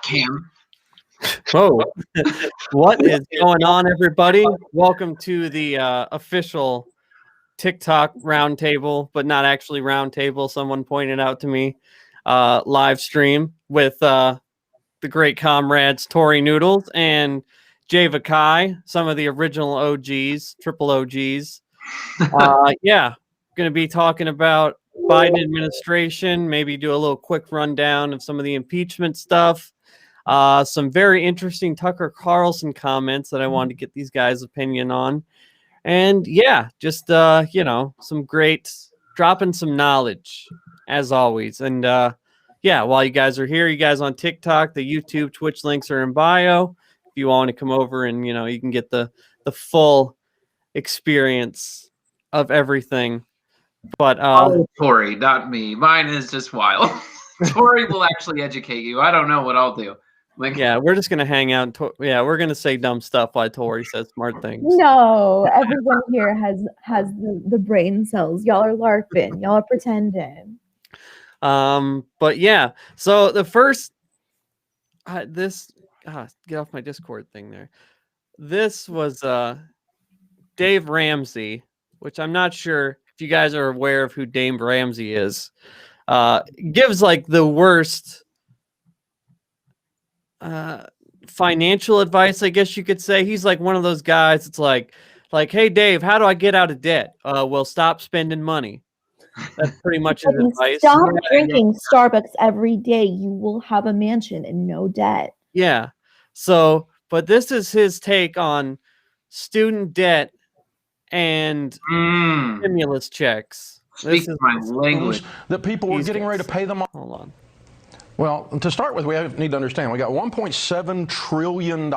Cam. Whoa. What is going on, everybody? Welcome to the official TikTok roundtable, but not actually roundtable. Someone pointed out to me live stream with the great comrades Tori Noodles and Jay Vakai, some of the original OGs, triple OGs. Yeah, going to be talking about Biden administration, maybe do a little quick rundown of some of the impeachment stuff. Some very interesting Tucker Carlson comments that I wanted to get these guys' opinion on. And yeah, just, some great dropping some knowledge as always. And yeah, while you guys are here, you guys on TikTok, the YouTube, Twitch links are in bio. If you want to come over and, you can get the full experience of everything. But Tori, not me. Mine is just wild. Tori will actually educate you. I don't know what I'll do. Yeah, we're just gonna hang out. We're gonna say dumb stuff while Tori says smart things. No, everyone here has the brain cells. Y'all are LARPing. Y'all are pretending. But yeah. So the first, get off my Discord thing there. This was Dave Ramsey, which I'm not sure if you guys are aware of who Dave Ramsey is. Gives like the worst financial advice, I guess you could say. He's like one of those guys. It's like, hey Dave, how do I get out of debt? Well, stop spending money. That's pretty much his advice. Stop drinking Starbucks every day. You will have a mansion and no debt. Yeah. So, but this is his take on student debt and stimulus checks. Speak my language. That people were getting ready to pay them off. Hold on. Well, to start with, we need to understand we got $1.7 trillion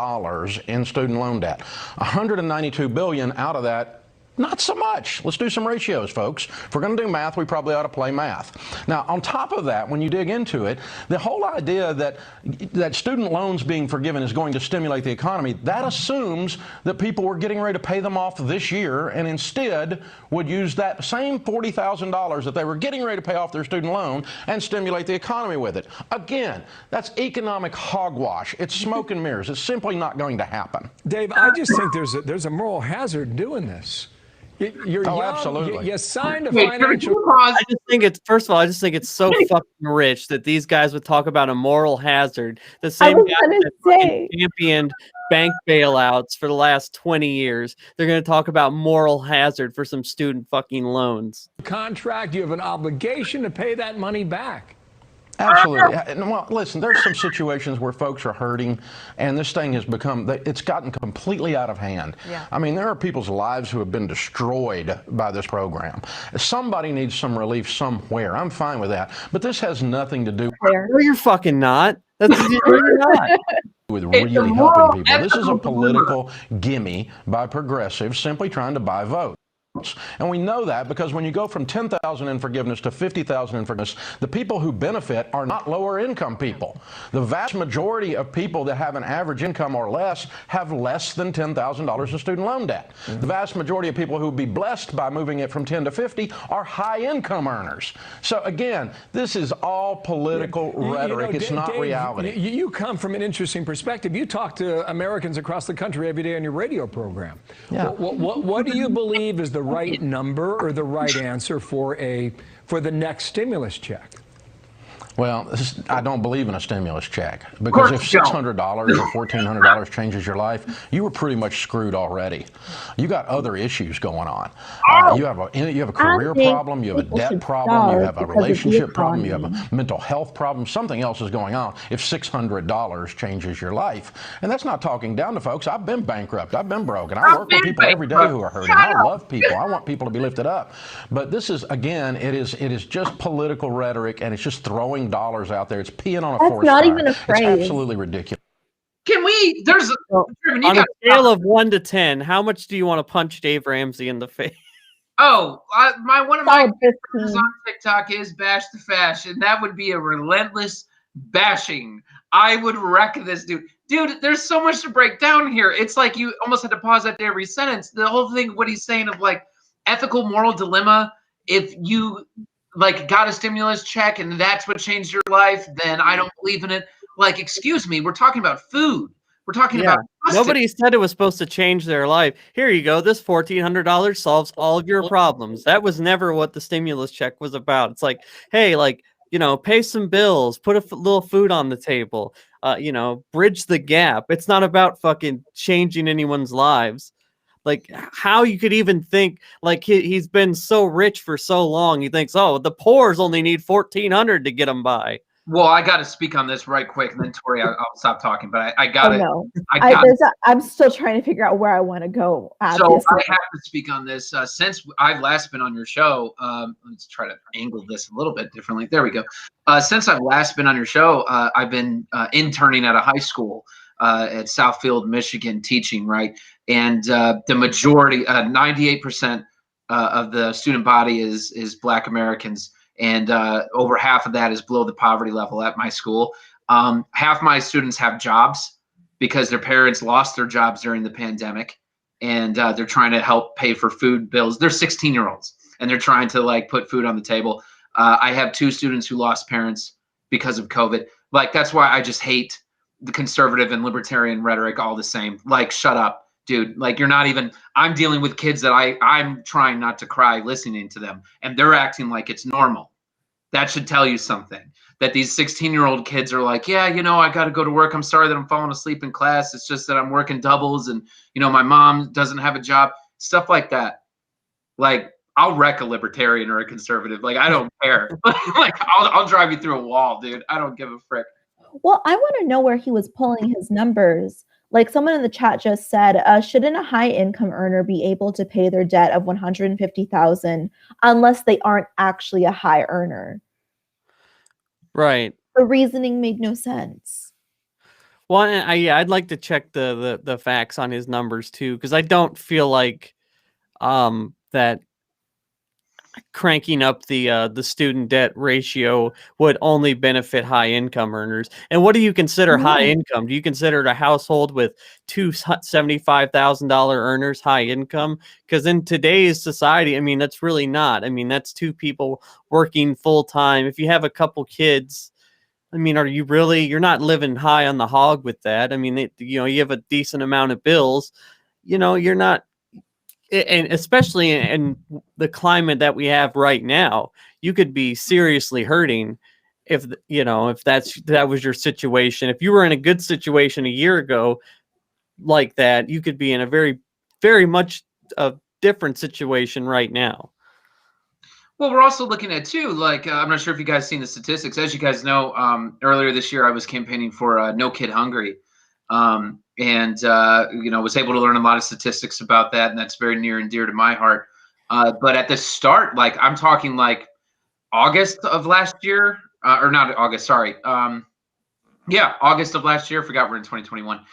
in student loan debt. $192 billion out of that. Not so much. Let's do some ratios, folks. If we're going to do math, we probably ought to play math. Now, on top of that, when you dig into it, the whole idea that student loans being forgiven is going to stimulate the economy, that assumes that people were getting ready to pay them off this year and instead would use that same $40,000 that they were getting ready to pay off their student loan and stimulate the economy with it. Again, that's economic hogwash. It's smoke and mirrors. It's simply not going to happen. Dave, I just think there's a moral hazard doing this. You're young, absolutely. You signed a financial. I just think it's so fucking rich that these guys would talk about a moral hazard. The same guys that championed bank bailouts for the last 20 years. They're going to talk about moral hazard for some student fucking loans. Contract, you have an obligation to pay that money back. Absolutely. Well, listen, there's some situations where folks are hurting, and this thing has it's gotten completely out of hand. Yeah. I mean, there are people's lives who have been destroyed by this program. Somebody needs some relief somewhere. I'm fine with that. But this has nothing to do with... No, you're fucking not. You're not. With really helping people. This is a political gimme by progressives simply trying to buy votes. And we know that because when you go from 10,000 in forgiveness to 50,000 in forgiveness, the people who benefit are not lower income people. The vast majority of people that have an average income or less have less than $10,000 in student loan debt. The vast majority of people who would be blessed by moving it from 10 to 50 are high income earners. So again, this is all political rhetoric. It's not reality. You come from an interesting perspective. You talk to Americans across the country every day on your radio program. Yeah. What do you believe is the right number or the right answer for the next stimulus check? Well, I don't believe in a stimulus check because if $600 or $1,400 changes your life, you were pretty much screwed already. You got other issues going on. You have a career problem, you have a debt problem, you have a relationship problem, you have a mental health problem. Something else is going on if $600 changes your life. And that's not talking down to folks. I've been bankrupt. I've been broken. I work with people every day who are hurting. I love people. I want people to be lifted up. But this is, again, it is just political rhetoric, and it's just throwing dollars out there. It's peeing on a forest fire. That's not even a phrase. It's absolutely ridiculous. Can we? On a scale of 1 to 10, how much do you want to punch Dave Ramsey in the face? Oh, one of my favorites on TikTok is Bash the Fash, and that would be a relentless bashing. I would wreck this dude. Dude, there's so much to break down here. It's like you almost had to pause at every sentence. The whole thing, what he's saying of like ethical moral dilemma. If you like got a stimulus check and that's what changed your life, then I don't believe in it. Like, excuse me, we're talking about food. We're talking about nobody said it was supposed to change their life. Here you go. This $1,400 solves all of your problems. That was never what the stimulus check was about. It's like, hey, like, you know, pay some bills, put a little food on the table, you know, bridge the gap. It's not about fucking changing anyone's lives. Like, how you could even think, like, he's been so rich for so long, he thinks, oh, the poors only need $1,400 to get them by. Well, I got to speak on this right quick, and then Tori, I'll stop talking. But I got to. Oh, no. I'm still trying to figure out where I want to go. So I have to speak on this. Since I've last been on your show, let's try to angle this a little bit differently. There we go. Since I've last been on your show, I've been interning at a high school at Southfield, Michigan, teaching, right? And the majority, 98% of the student body is Black Americans. And over half of that is below the poverty level at my school. Half my students have jobs because their parents lost their jobs during the pandemic, and they're trying to help pay for food bills. They're 16-year-olds, and they're trying to like put food on the table. I have 2 students who lost parents because of COVID. Like, that's why I just hate the conservative and libertarian rhetoric all the same. Like, shut up, dude. Like, you're not even, I'm dealing with kids that I'm trying not to cry listening to them, and they're acting like it's normal. That should tell you something, that these 16-year-old kids are like, yeah, you know, I got to go to work. I'm sorry that I'm falling asleep in class. It's just that I'm working doubles, and, you know, my mom doesn't have a job, stuff like that. Like, I'll wreck a libertarian or a conservative. Like, I don't care. Like, I'll drive you through a wall, dude. I don't give a frick. Well, I want to know where he was pulling his numbers. Like, someone in the chat just said, shouldn't a high income earner be able to pay their debt of $150,000 unless they aren't actually a high earner? Right. The reasoning made no sense. Well, I'd like to check the facts on his numbers too, because I don't feel like that cranking up the student debt ratio would only benefit high income earners. And what do you consider high income? Do you consider a household with 2 $75,000 earners high income? Because in today's society, I mean, that's really not. I mean, that's 2 people working full time. If you have a couple kids, I mean, you're not living high on the hog with that. I mean, you know, you have a decent amount of bills, you know, you're not. And especially in the climate that we have right now, you could be seriously hurting if, you know, if that was your situation. If you were in a good situation a year ago like that, you could be in a very, very much a different situation right now. Well, we're also looking at too, like, I'm not sure if you guys seen the statistics. As you guys know, earlier this year, I was campaigning for No Kid Hungry. And you know, was able to learn a lot of statistics about that, and that's very near and dear to my heart. But at the start, like, I'm talking like August of last year, or not August, sorry. Yeah, August of last year. I forgot we're in 2021.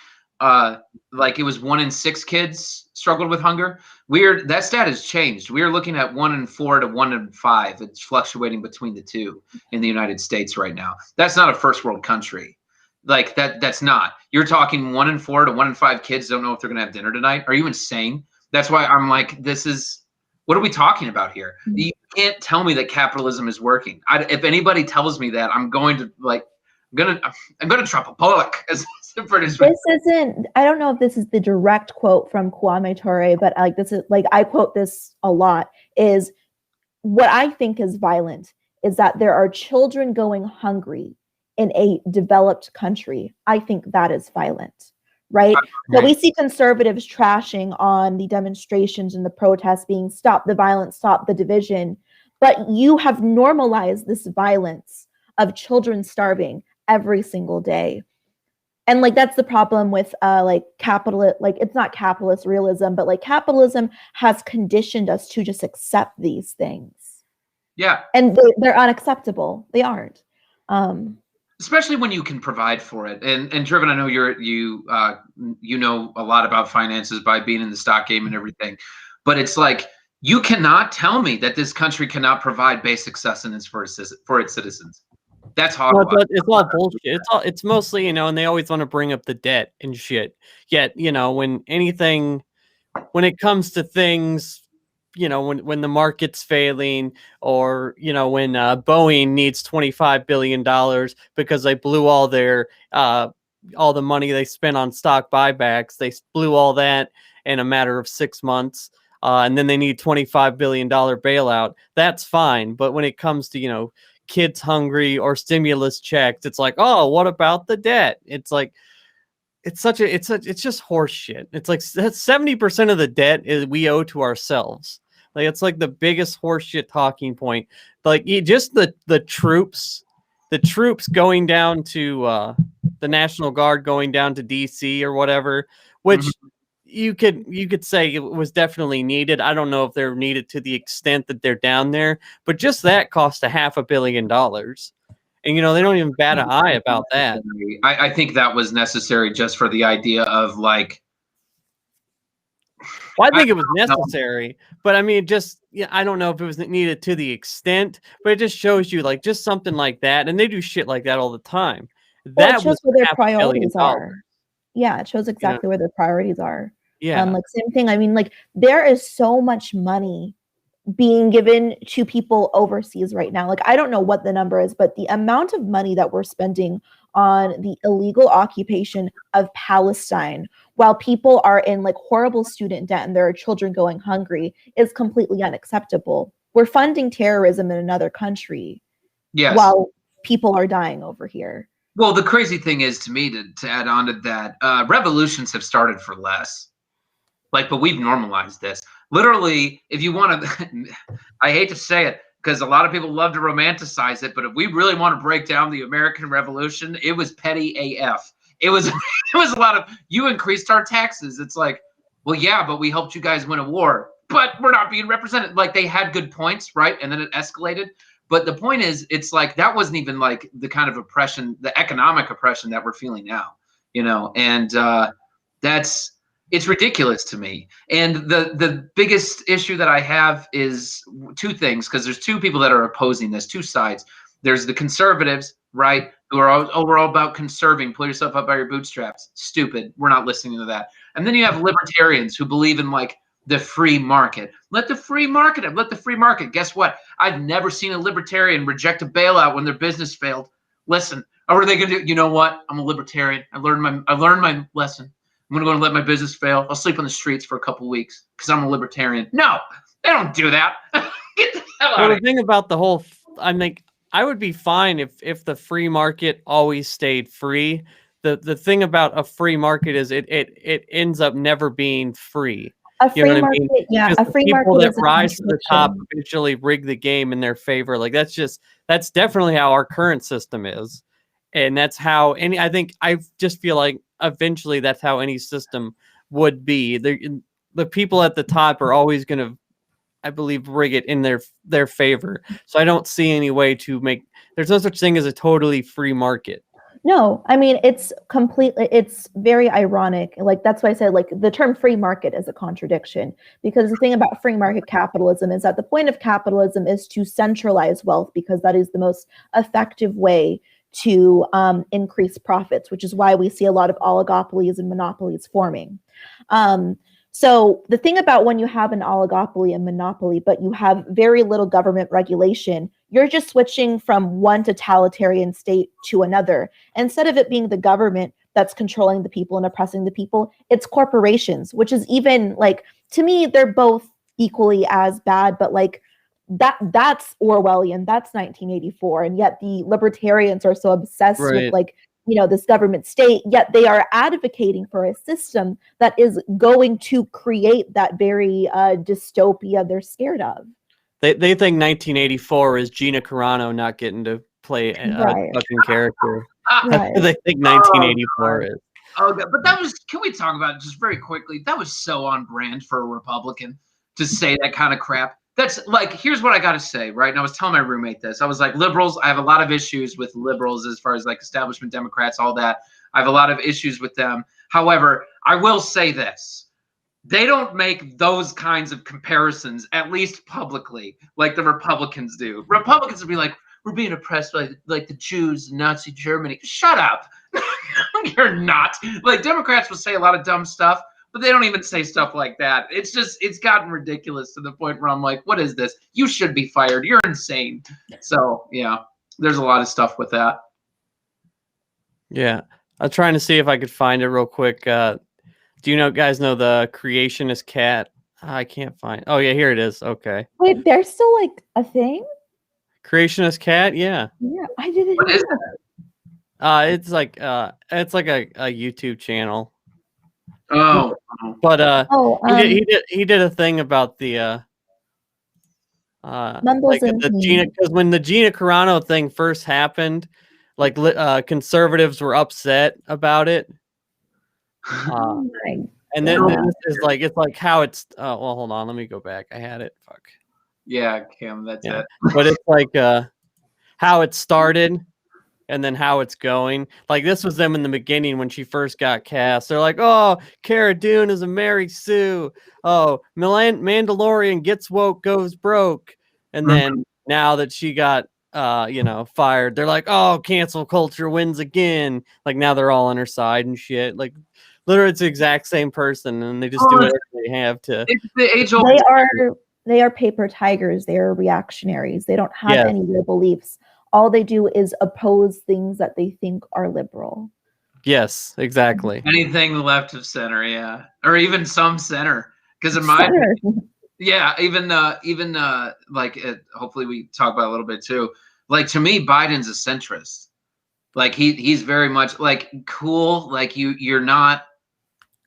Like, it was 1 in 6 kids struggled with hunger. That stat has changed. We are looking at 1 in 4 to 1 in 5. It's fluctuating between the two in the United States right now. That's not a first world country. Like, that's not. You're talking 1 in 4 to 1 in 5 kids don't know if they're gonna have dinner tonight. Are you insane? That's why I'm like, what are we talking about here? You can't tell me that capitalism is working. If anybody tells me that, I'm going to I'm gonna Trump a Pollock. This isn't. I don't know if this is the direct quote from Kwame Ture, but like, this is, like, I quote this a lot. Is what I think is violent is that there are children going hungry in a developed country. I think that is violent, right? So we see conservatives trashing on the demonstrations and the protests being stop the violence, stop the division, but you have normalized this violence of children starving every single day. And like, that's the problem with like capitalist, like, it's not capitalist realism, but like, capitalism has conditioned us to just accept these things. Yeah. And they're unacceptable. They aren't. Especially when you can provide for it. And Driven, I know you know a lot about finances by being in the stock game and everything, but it's like, you cannot tell me that this country cannot provide basic sustenance for its citizens. That's horrible. Well, it's all bullshit. It's mostly, you know, and they always want to bring up the debt and shit. Yet, you know, when it comes to things, you know, when the market's failing, or, you know, when Boeing needs $25 billion because they blew all their all the money they spent on stock buybacks. They blew all that in a matter of 6 months. And then they need $25 billion bailout. That's fine. But when it comes to, you know, kids hungry or stimulus checks, it's like, oh, what about the debt? It's like, it's just horse shit. It's like 70% of the debt is we owe to ourselves. Like, it's like the biggest horseshit talking point. Like, just the troops going down to the National Guard going down to DC or whatever, which you could say it was definitely needed. I don't know if they're needed to the extent that they're down there, but just that cost $500 million. And, you know, they don't even bat an eye about that. I think that was necessary just for the idea of, like, well, I think it was necessary, but I mean, just, yeah, I don't know if it was needed to the extent, but it just shows you, like, just something like that. And they do shit like that all the time. Well, that shows where their priorities are. Yeah, it shows exactly where their priorities are. Yeah. Like, same thing. I mean, like, there is so much money being given to people overseas right now. Like, I don't know what the number is, but the amount of money that we're spending on the illegal occupation of Palestine while people are in, like, horrible student debt and there are children going hungry is completely unacceptable. We're funding terrorism in another country while people are dying over here. Well, the crazy thing is, to me, to add on to that, revolutions have started for less. Like, but we've normalized this. Literally, if you want to, I hate to say it, because a lot of people love to romanticize it, but if we really want to break down the American Revolution, it was petty AF. It was a lot of, you increased our taxes. It's like, well, yeah, but we helped you guys win a war, but we're not being represented. Like, they had good points, right? And then it escalated. But the point is, it's like, that wasn't even like the kind of oppression, the economic oppression that we're feeling now, you know? And it's ridiculous to me. And the biggest issue that I have is two things, because there's two people that are opposing this, two sides. There's the conservatives, right, who are all about conserving, pull yourself up by your bootstraps. Stupid. We're not listening to that. And then you have libertarians who believe in, like, the free market. Let the free market. Let the free market. Guess what? I've never seen a libertarian reject a bailout when their business failed. Listen, or are they going to do? You know what? I'm a libertarian. I learned my lesson. I'm going to let my business fail. I'll sleep on the streets for a couple of weeks because I'm a libertarian. No, they don't do that. Get the hell out of here. The thing about the whole, I mean, I would be fine if the free market always stayed free. The thing about a free market is it ends up never being free. A free market, I mean? Yeah. A free market people that rise to the top eventually rig the game in their favor. Like, that's definitely how our current system is, and that's how I just feel like eventually that's how any system would be. The people at the top are always going to, I believe, rig it in their favor. So I don't see any way to make. There's no such thing as a totally free market. No, I mean, it's very ironic. Like, that's why I said, like, the term free market is a contradiction, because the thing about free market capitalism is that the point of capitalism is to centralize wealth, because that is the most effective way to increase profits, which is why we see a lot of oligopolies and monopolies forming. So the thing about when you have an oligopoly and monopoly, but you have very little government regulation, you're just switching from one totalitarian state to another. Instead of it being the government that's controlling the people and oppressing the people, it's corporations, which is even, like, to me, they're both equally as bad, but, like, that's Orwellian, that's 1984. And yet the libertarians are so obsessed with, like, you know, this government state, yet they are advocating for a system that is going to create that very dystopia they're scared of. They think 1984 is Gina Carano not getting to play a fucking character. Right. They think 1984 is. Oh, but that was, can we talk about it just very quickly? That was so on brand for a Republican to say that kind of crap. That's like, here's what I got to say, right? And I was telling my roommate this. I was like, liberals, I have a lot of issues with liberals as far as, like, establishment Democrats, all that. I have a lot of issues with them. However, I will say this. They don't make those kinds of comparisons, at least publicly, like the Republicans do. Republicans will be like, we're being oppressed by, like, the Jews in Nazi Germany. Shut up. You're not. Like, Democrats will say a lot of dumb stuff, but but they don't even say stuff like that. It's gotten ridiculous to the point where I'm like, what is this? You should be fired. You're insane. So yeah, there's a lot of stuff with that. Yeah. I'm trying to see if I could find it real quick. Do you guys know the creationist cat? I can't find. Oh yeah, here it is. Okay. Wait, there's still like a thing? Creationist cat, yeah. Yeah, I didn't What know is that. It's like a YouTube channel. Oh, But Oh, he did a thing about the Mumbles and Gina, because when the Gina Carano thing first happened, like conservatives were upset about it. oh my And then this is like, it's like how it's well, hold on, let me go back. I had it. Fuck. yeah, Kim, that's it. But it's like how it started and then how it's going. Like this was them in the beginning when she first got cast. They're like, oh, Cara Dune is a Mary Sue. Oh, Mandalorian gets woke, goes broke. And then now that she got fired, they're like, oh, cancel culture wins again. Like now they're all on her side and shit. Like literally it's the exact same person, and they just do whatever they have to. It's the age-old. They are paper tigers. They are reactionaries. They don't have any real beliefs. All they do is oppose things that they think are liberal. Yes, exactly. Anything left of center, yeah, or even some center. Because in my even like hopefully we talk about it a little bit too. Like to me, Biden's a centrist. Like he's very much like cool. Like you're not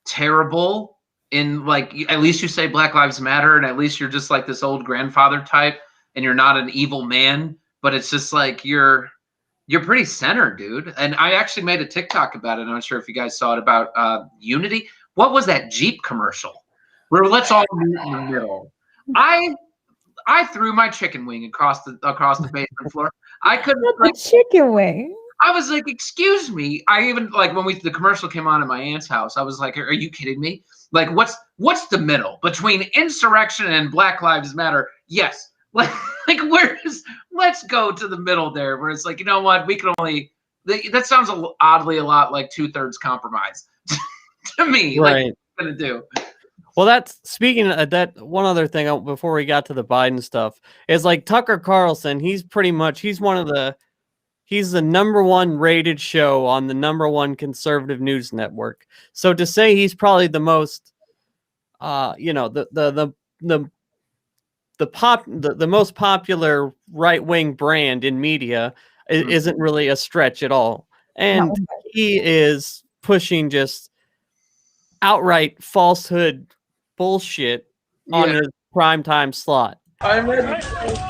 terrible in like at least you say Black Lives Matter, and at least you're just like this old grandfather type, and you're not an evil man. But it's just like you're pretty centered, dude. And I actually made a TikTok about it. I'm not sure if you guys saw it about Unity. What was that Jeep commercial where let's all meet in the middle? I threw my chicken wing across the basement floor. I couldn't like chicken wing. I was like, excuse me. I even like when the commercial came on at my aunt's house, I was like, are you kidding me? Like what's the middle between insurrection and Black Lives Matter? Yes. Like let's go to the middle there where it's like, you know what, we can only that sounds oddly a lot like 2/3 compromise to me. Right. Like what are you gonna do? Well, that's speaking of that. One other thing before we got to the Biden stuff is like Tucker Carlson. He's the #1 rated show on the #1 conservative news network. So to say he's probably the most, the most popular right-wing brand in media isn't really a stretch at all. And he is pushing just outright falsehood bullshit on his primetime slot.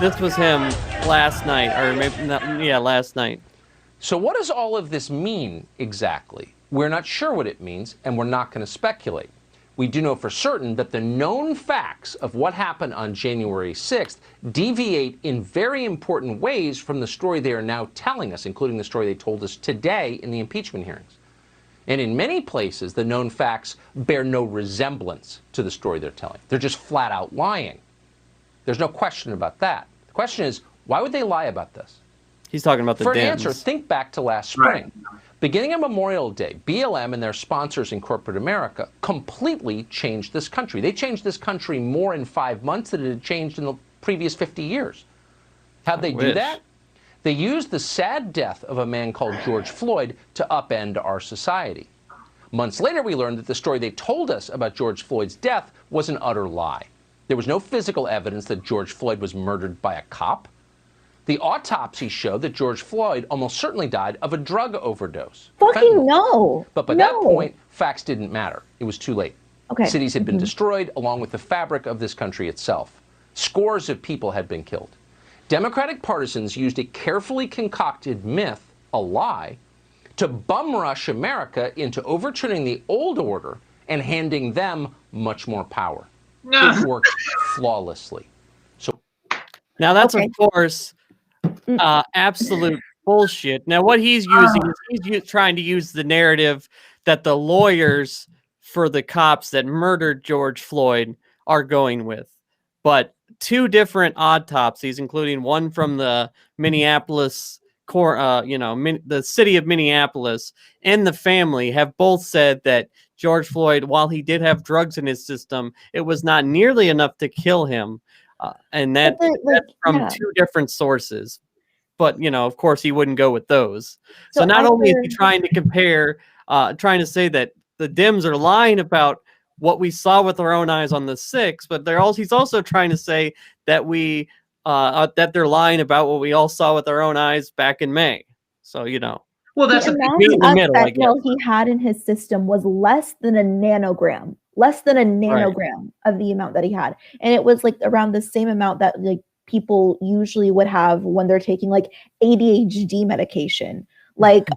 This was him last night, or maybe not, last night. So what does all of this mean exactly? We're not sure what it means, and we're not going to speculate. We do know for certain that the known facts of what happened on January 6th deviate in very important ways from the story they are now telling us, including the story they told us today in the impeachment hearings. And in many places, the known facts bear no resemblance to the story they're telling. They're just flat out lying. There's no question about that. The question is, why would they lie about this? He's talking about the For an Dems. answer, think back to last spring. Right. Beginning on Memorial Day, BLM and their sponsors in corporate America completely changed this country. They changed this country more in 5 months than it had changed in the previous 50 years. How'd they do that? They used the sad death of a man called George Floyd to upend our society. Months later, we learned that the story they told us about George Floyd's death was an utter lie. There was no physical evidence that George Floyd was murdered by a cop. The autopsy showed that George Floyd almost certainly died of a drug overdose. Fucking no. But by that point, facts didn't matter. It was too late. Okay. Cities had been destroyed, along with the fabric of this country itself. Scores of people had been killed. Democratic partisans used a carefully concocted myth, a lie, to bum rush America into overturning the old order and handing them much more power. It worked flawlessly. So now that's, of course, absolute bullshit. Now what he's using is he's trying to use the narrative that the lawyers for the cops that murdered George Floyd are going with. But 2 different autopsies, including one from the Minneapolis the city of Minneapolis and the family have both said that George Floyd, while he did have drugs in his system, it was not nearly enough to kill him. And that's from two different sources. But, of course, he wouldn't go with those. So not only is he trying to compare, trying to say that the Dems are lying about what we saw with our own eyes on the 6th, but he's also trying to say that that they're lying about what we all saw with our own eyes back in May. So, well, that's the amount of fentanyl he had in his system was less than a nanogram of the amount that he had. And it was like around the same amount that like people usually would have when they're taking like ADHD medication. Like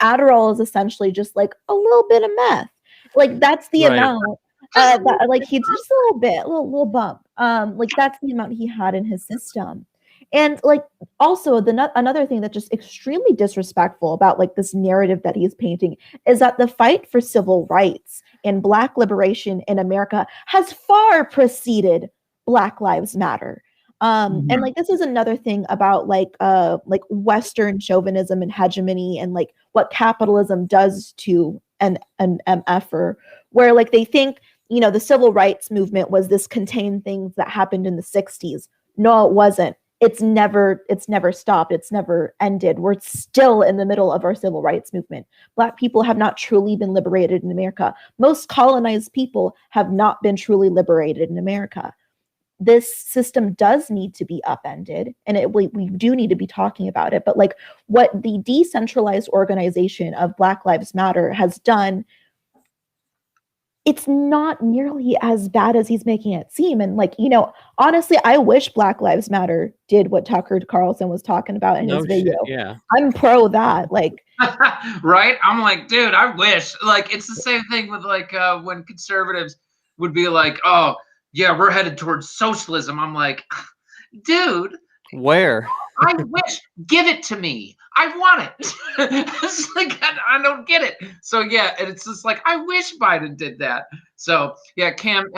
Adderall is essentially just like a little bit of meth. Like that's the amount. Like he just a little bit, a little bump. Like that's the amount he had in his system. And like also another thing that's just extremely disrespectful about like this narrative that he's painting is that the fight for civil rights and Black liberation in America has far preceded Black Lives Matter. And like this is another thing about like Western chauvinism and hegemony and like what capitalism does to an MFer, where like they think the civil rights movement was this contained thing that happened in the 60s. No, it wasn't. It's never stopped. It's never ended. We're still in the middle of our civil rights movement. Black people have not truly been liberated in America. Most colonized people have not been truly liberated in America. This system does need to be upended, and we do need to be talking about it. But like what the decentralized organization of Black Lives Matter has done, it's not nearly as bad as he's making it seem. And like, honestly, I wish Black Lives Matter did what Tucker Carlson was talking about in his video. Yeah. I'm pro that. Like, right? I'm like, dude, I wish. Like, it's the same thing with like when conservatives would be like, oh, yeah, we're headed towards socialism. I'm like, dude. Where? I wish. Give it to me. I want it. It's like I don't get it. So yeah, and it's just like I wish Biden did that. So yeah, Cam.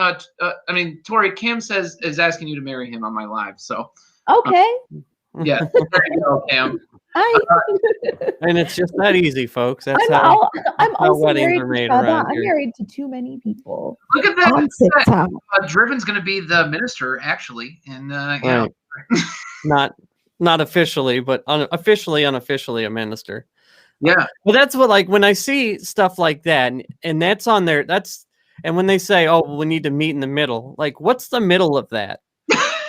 Tori. Cam is asking you to marry him on my live. So okay. Yeah, there you go, Cam. And it's just that easy, folks. That's I'm how also weddings are made around here. I'm married to too many people. Look at that. Driven's going to be the minister, actually, and not officially, but unofficially a minister. Yeah. Well, that's what, like, when I see stuff like that, and that's on there, and when they say, oh, well, we need to meet in the middle, like, what's the middle of that?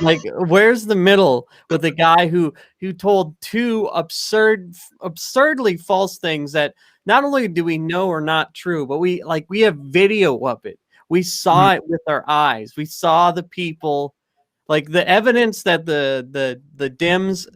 Like, where's the middle with a guy who told two absurdly false things that not only do we know are not true, but we have video of it. We saw it with our eyes. We saw the people, like the evidence that the Dems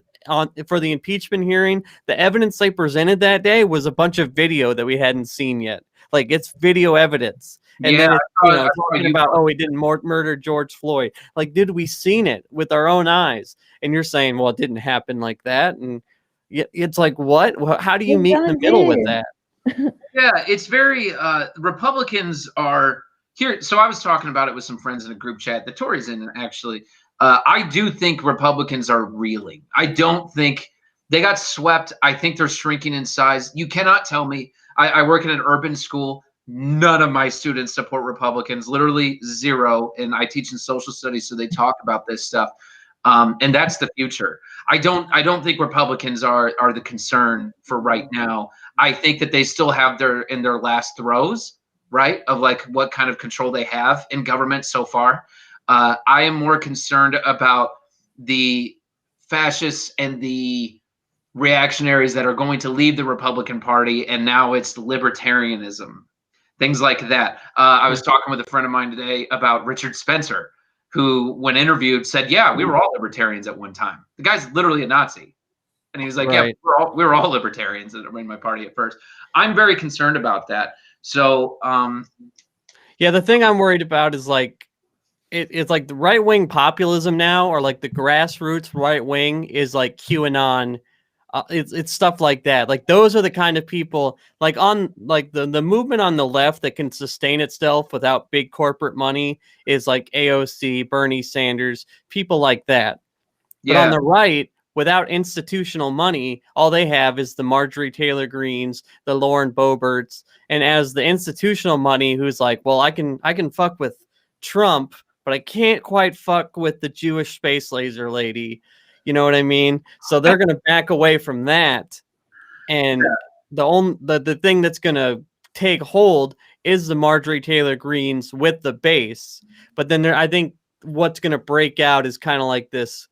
for the impeachment hearing, the evidence they presented that day was a bunch of video that we hadn't seen yet. Like, it's video evidence. And then it's, talking about, oh, we didn't murder George Floyd. Like, did we seen it with our own eyes? And you're saying, well, it didn't happen like that. And it's like, what? How do you meet in the middle with that? Yeah, it's very Republicans are here. So I was talking about it with some friends in a group chat that Tori's in, actually. I do think Republicans are reeling. I don't think they got swept. I think they're shrinking in size. You cannot tell me. I work in an urban school. None of my students support Republicans, literally zero. And I teach in social studies, so they talk about this stuff. And that's the future. I don't think Republicans are the concern for right now. I think that they still have their last throes, right, of like what kind of control they have in government so far. I am more concerned about the fascists and the reactionaries that are going to leave the Republican Party, and now it's libertarianism. Things like that. I was talking with a friend of mine today about Richard Spencer, who, when interviewed, said, yeah, we were all libertarians at one time. The guy's literally a Nazi. And he was like, right. Yeah, we were all libertarians in my party at first. I'm very concerned about that. So, yeah, the thing I'm worried about is like, it's like the right-wing populism now, or like the grassroots right wing is like QAnon. It's stuff like that. Like, those are the kind of people, like on like the movement on the left that can sustain itself without big corporate money is like AOC, Bernie Sanders, people like that. Yeah. But on the right, without institutional money, all they have is the Marjorie Taylor Greens, the Lauren Boeberts, and as the institutional money, who's like, well, I can fuck with Trump, but I can't quite fuck with the Jewish space laser lady. You know what I mean? So they're going to back away from that, and the thing that's going to take hold is the Marjorie Taylor Greens with the base. But then I think what's going to break out is kind of like this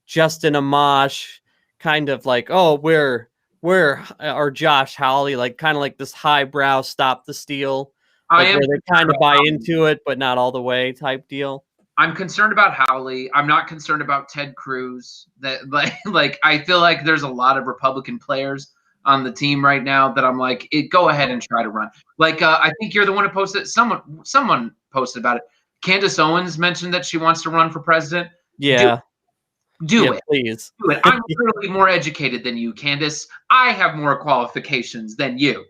Justin Amash kind of like, oh, we're or Josh Hawley, like kind of like this highbrow stop the steal, like where they kind of buy into it but not all the way type deal. I'm concerned about Howley. I'm not concerned about Ted Cruz. That like I feel like there's a lot of Republican players on the team right now that I'm like, go ahead and try to run. Like I think you're the one who posted. Someone posted about it. Candace Owens mentioned that she wants to run for president. Yeah. Do it. Please. Do it. I'm clearly more educated than you, Candace. I have more qualifications than you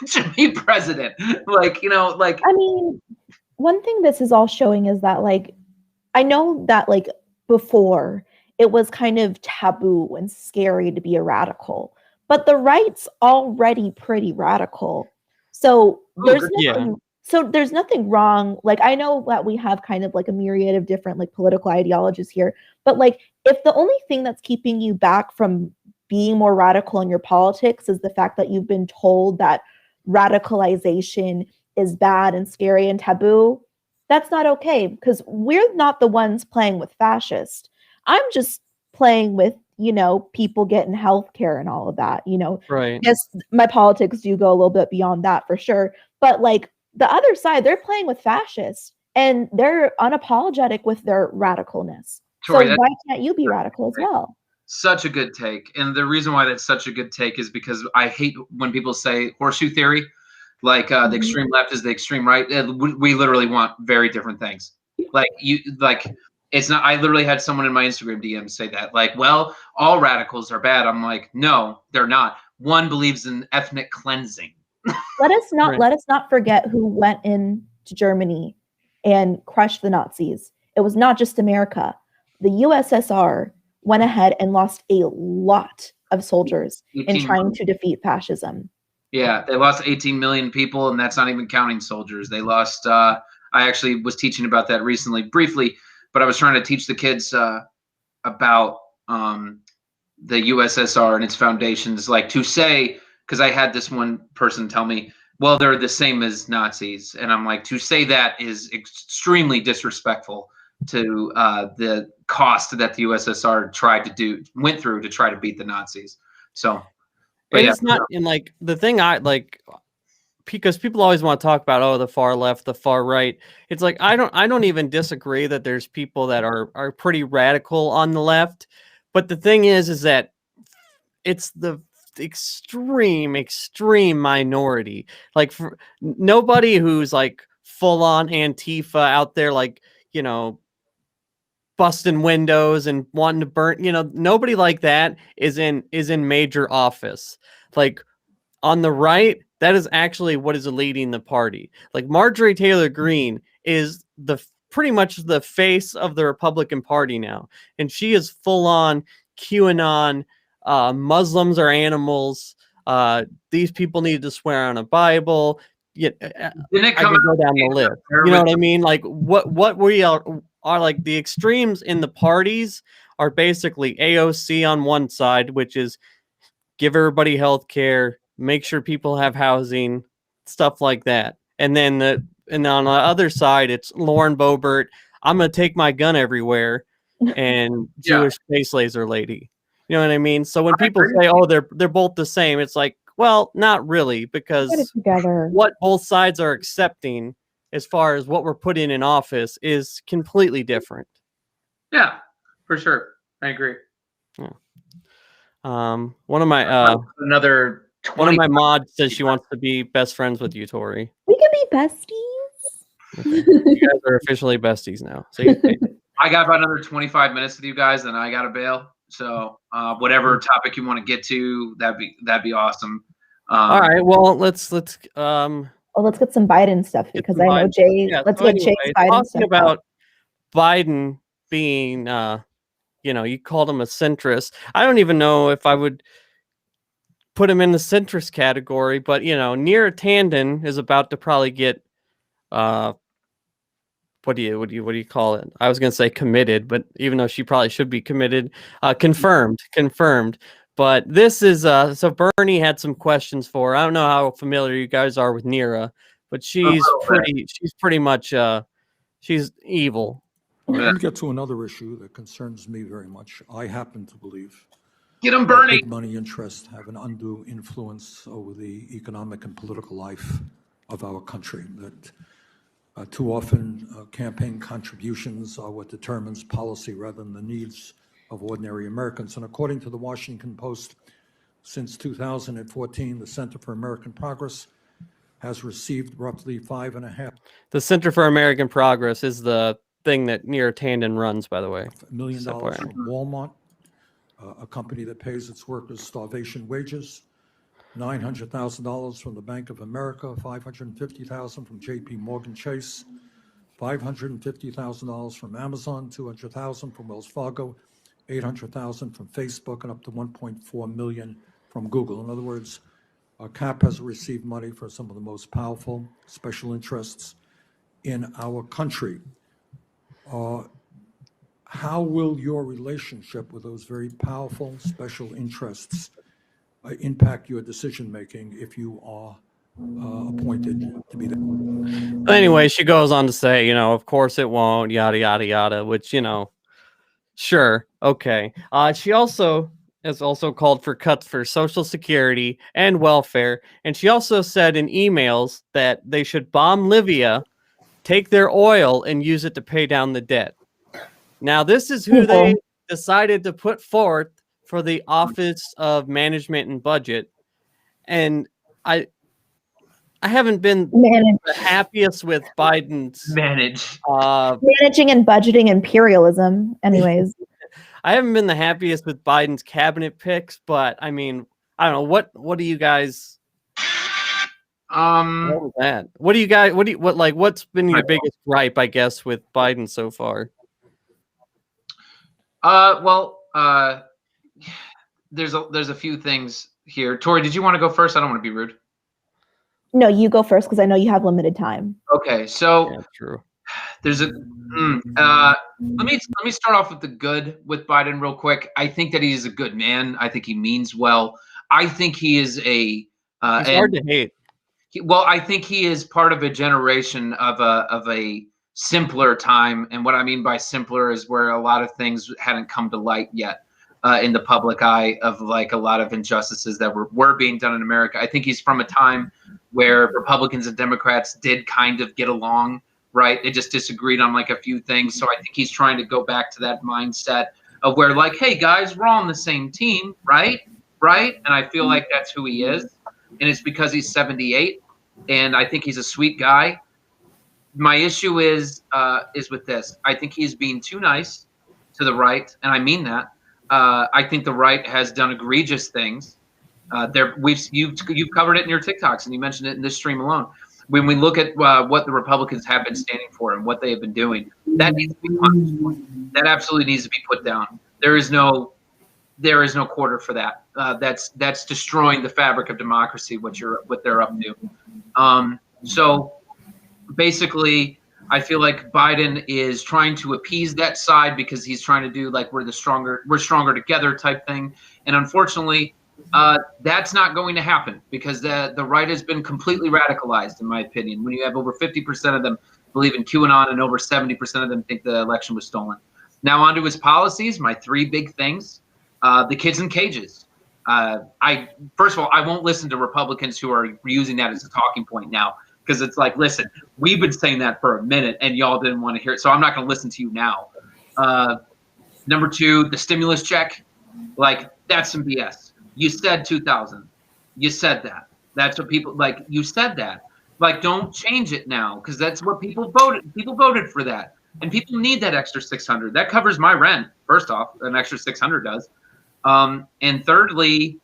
to be president. Like, I mean, one thing this is all showing is that, like, I know that, like, before it was kind of taboo and scary to be a radical, but the right's already pretty radical. So there's nothing wrong. Like, I know that we have kind of like a myriad of different like political ideologies here, but like, if the only thing that's keeping you back from being more radical in your politics is the fact that you've been told that radicalization is bad and scary and taboo, that's not okay, because we're not the ones playing with fascists. I'm just playing with, people getting healthcare and all of that, Right. Yes, my politics do go a little bit beyond that for sure. But like the other side, they're playing with fascists and they're unapologetic with their radicalness. Tori, so why can't you be radical as well? Such a good take. And the reason why that's such a good take is because I hate when people say horseshoe theory, like the extreme left is the extreme right. We literally want very different things. It's not, I literally had someone in my Instagram DM say that, like, well, all radicals are bad. I'm like, no, they're not. One believes in ethnic cleansing. Let us not forget who went into Germany and crushed the Nazis. It was not just America. The USSR went ahead and lost a lot of soldiers in trying to defeat fascism. Yeah, they lost 18 million people, and that's not even counting soldiers. They lost, I actually was teaching about that recently, briefly, but I was trying to teach the kids about the USSR and its foundations, like to say, because I had this one person tell me, well, they're the same as Nazis. And I'm like, to say that is extremely disrespectful to the cost that the USSR went through to try to beat the Nazis. So it's not in like the thing I like, because people always want to talk about, the far left, the far right. It's like, I don't even disagree that there's people that are pretty radical on the left. But the thing is that it's the extreme minority. Like, for nobody who's like full on Antifa out there, like, busting windows and wanting to burn, nobody like that is in major office. Like on the right, that is actually what is leading the party. Like Marjorie Taylor Greene is pretty much the face of the Republican Party now. And she is full on QAnon, Muslims are animals. These people need to swear on a Bible. I could go down the list. You know what I mean? Like what we are like the extremes in the parties are basically AOC on one side, which is give everybody health care, make sure people have housing, stuff like that. And then on the other side, it's Lauren Boebert. I'm going to take my gun everywhere, and Jewish space laser lady. You know what I mean? So when people say, they're both the same, it's like, well, not really, because what both sides are accepting as far as what we're putting in office is completely different. Yeah, for sure. I agree. Yeah. One of my one of my mods says she wants to be best friends with you, Tori. We can be besties. Okay. You guys are officially besties now. So I got about another 25 minutes with you guys, then I got to bail. So whatever topic you want to get to, that'd be awesome. All right. Well, let's get some Biden stuff, because I know Jay. Yeah, let's get Jay's Biden talking stuff about Biden being you called him a centrist. I don't even know if I would put him in the centrist category, but Neera Tanden is about to probably get what do you call it? I was gonna say committed, but even though she probably should be committed, confirmed. But this is so Bernie had some questions for her. I don't know how familiar you guys are with Neera, but she's pretty much she's evil. Let me get to another issue that concerns me very much. I happen to believe Get him, Bernie. big money interests have an undue influence over the economic and political life of our country. That too often campaign contributions are what determines policy rather than the needs of ordinary Americans. And according to the Washington Post, since 2014, the Center for American Progress has received roughly $5.5 The Center for American Progress is the thing that Neera Tanden runs, by the way. $1 million from Walmart, a company that pays its workers starvation wages, $900,000 from the Bank of America, $550,000 from J.P. Morgan Chase, $550,000 from Amazon, $200,000 from Wells Fargo, $800,000 from Facebook, and up to $1.4 million from Google. In other words, CAP has received money for some of the most powerful special interests in our country. How will your relationship with those very powerful special interests impact your decision-making if you are appointed to be there? Anyway, she goes on to say, of course it won't, yada, yada, yada, which, sure, okay. She also has also called for cuts for Social Security and welfare, and she also said in emails that they should bomb Libya, take their oil, and use it to pay down the debt. Now, this is who they decided to put forth for the Office of Management and Budget, and I haven't been the happiest with Biden's managing and budgeting imperialism. Anyways, I haven't been the happiest with Biden's cabinet picks, but I mean, I don't know what do you guys? What was that? What do you guys? What's been your biggest gripe, I guess, with Biden so far? There's a few things here. Tori, did you want to go first? I don't want to be rude. No, you go first because I know you have limited time. Okay, so yeah, true. There's a let me start off with the good with Biden real quick. I think that he's a good man. I think he means well. I think he is he's hard to hate. I think he is part of a generation of a simpler time, and what I mean by simpler is where a lot of things hadn't come to light yet in the public eye of like a lot of injustices that were being done in America. I think he's from a time where Republicans and Democrats did kind of get along, right? They just disagreed on like a few things. So I think he's trying to go back to that mindset of where like, hey guys, we're all on the same team, right? Right? And I feel like that's who he is. And it's because he's 78. And I think he's a sweet guy. My issue is with this. I think he's being too nice to the right, and I mean that. I think the right has done egregious things. You've covered it in your TikToks, and you mentioned it in this stream alone. When we look at what the Republicans have been standing for and what they have been doing, that needs to be punished. That absolutely needs to be put down. There is no quarter for that. That's destroying the fabric of democracy. What they're up to. So basically, I feel like Biden is trying to appease that side because he's trying to do like we're stronger together type thing. And unfortunately, that's not going to happen because the right has been completely radicalized, in my opinion. When you have over 50% of them believe in QAnon and over 70% of them think the election was stolen. Now onto his policies, my three big things. The kids in cages. First of all, I won't listen to Republicans who are using that as a talking point now. Because it's like, listen, we've been saying that for a minute and y'all didn't want to hear it. So I'm not going to listen to you now. Number two, the stimulus check. Like, that's some BS. You said 2,000. You said that. That's what people, like, you said that. Like, don't change it now because that's what people voted. People voted for that. And people need that extra 600. That covers my rent, first off. An extra 600 does. And thirdly,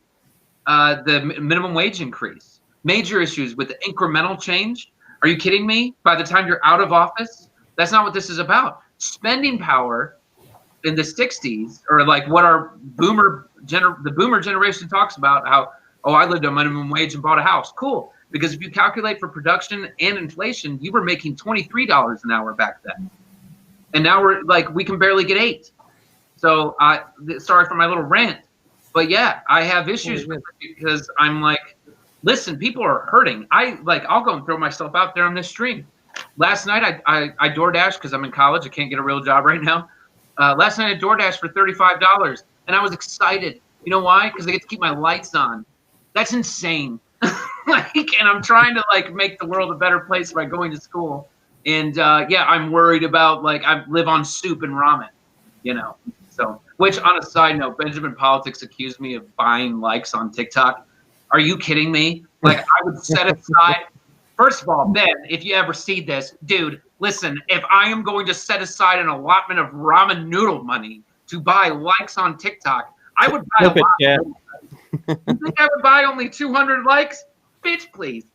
the minimum wage increase. Major issues with the incremental change. Are you kidding me? By the time you're out of office, that's not what this is about. Spending power in the 60s, or like what our the boomer generation talks about, how, oh, I lived on minimum wage and bought a house. Cool. Because if you calculate for production and inflation, you were making $23 an hour back then. And now we can barely get $8. So sorry for my little rant, but yeah, I have issues with it because I'm like, listen, people are hurting. I'll go and throw myself out there on this stream. Last night I DoorDash because I'm in college. I can't get a real job right now. Last night I DoorDash for $35, and I was excited. You know why? Because I get to keep my lights on. That's insane. And I'm trying to make the world a better place by going to school. And yeah, I'm worried about I live on soup and ramen, So, which on a side note, Benjamin Politics accused me of buying likes on TikTok. Are you kidding me? I would set aside. First of all, Ben, if you ever see this, dude, listen, if I am going to set aside an allotment of ramen noodle money to buy likes on TikTok, I would buy a lot. You think I would buy only 200 likes? Bitch, please.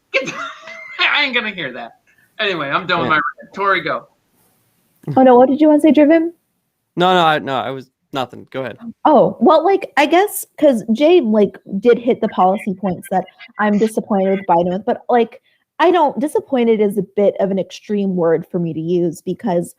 I ain't going to hear that. Anyway, I'm done with my rant. Tori, go. Oh, no, what did you want to say, Driven? No, I was nothing. Go ahead. Oh, well, I guess because Jay, did hit the policy points that I'm disappointed with Biden with, but, disappointed is a bit of an extreme word for me to use because,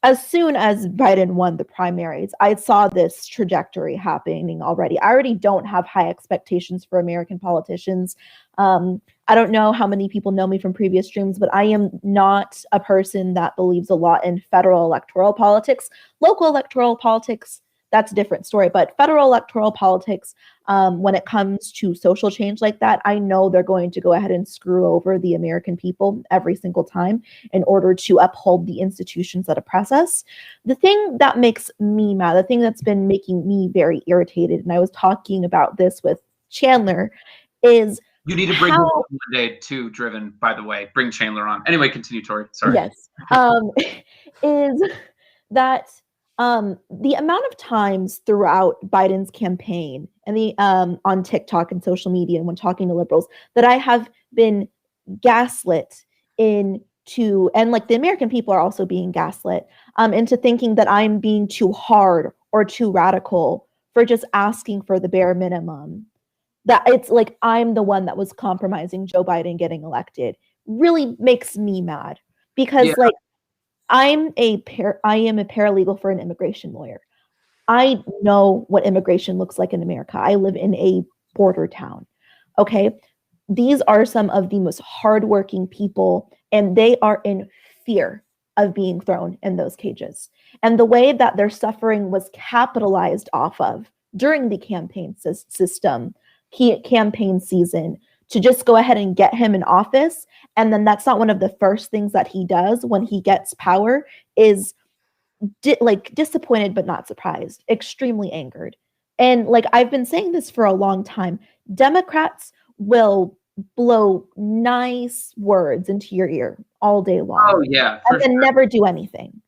as soon as Biden won the primaries, I saw this trajectory happening already. I already don't have high expectations for American politicians. I don't know how many people know me from previous streams, but I am not a person that believes a lot in federal electoral politics. Local electoral politics, that's a different story. But federal electoral politics, when it comes to social change like that, I know they're going to go ahead and screw over the American people every single time in order to uphold the institutions that oppress us. The thing that makes me mad, the thing that's been making me very irritated, and I was talking about this with Chandler, is you need to bring him on one day too, Driven, by the way. Bring Chandler on. Anyway, continue, Tori. Sorry. Yes. Is that the amount of times throughout Biden's campaign and the on TikTok and social media and when talking to liberals that I have been gaslit into, and the American people are also being gaslit into thinking that I'm being too hard or too radical for just asking for the bare minimum. That it's I'm the one that was compromising Joe Biden getting elected really makes me mad because I am a paralegal for an immigration lawyer. I know what immigration looks like in America. I live in a border town. Okay. These are some of the most hardworking people, and they are in fear of being thrown in those cages. And the way that their suffering was capitalized off of during the campaign season to just go ahead and get him in office. And then that's not one of the first things that he does when he gets power is disappointed, but not surprised, extremely angered. And I've been saying this for a long time, Democrats will blow nice words into your ear all day long. Oh yeah. And then never do anything.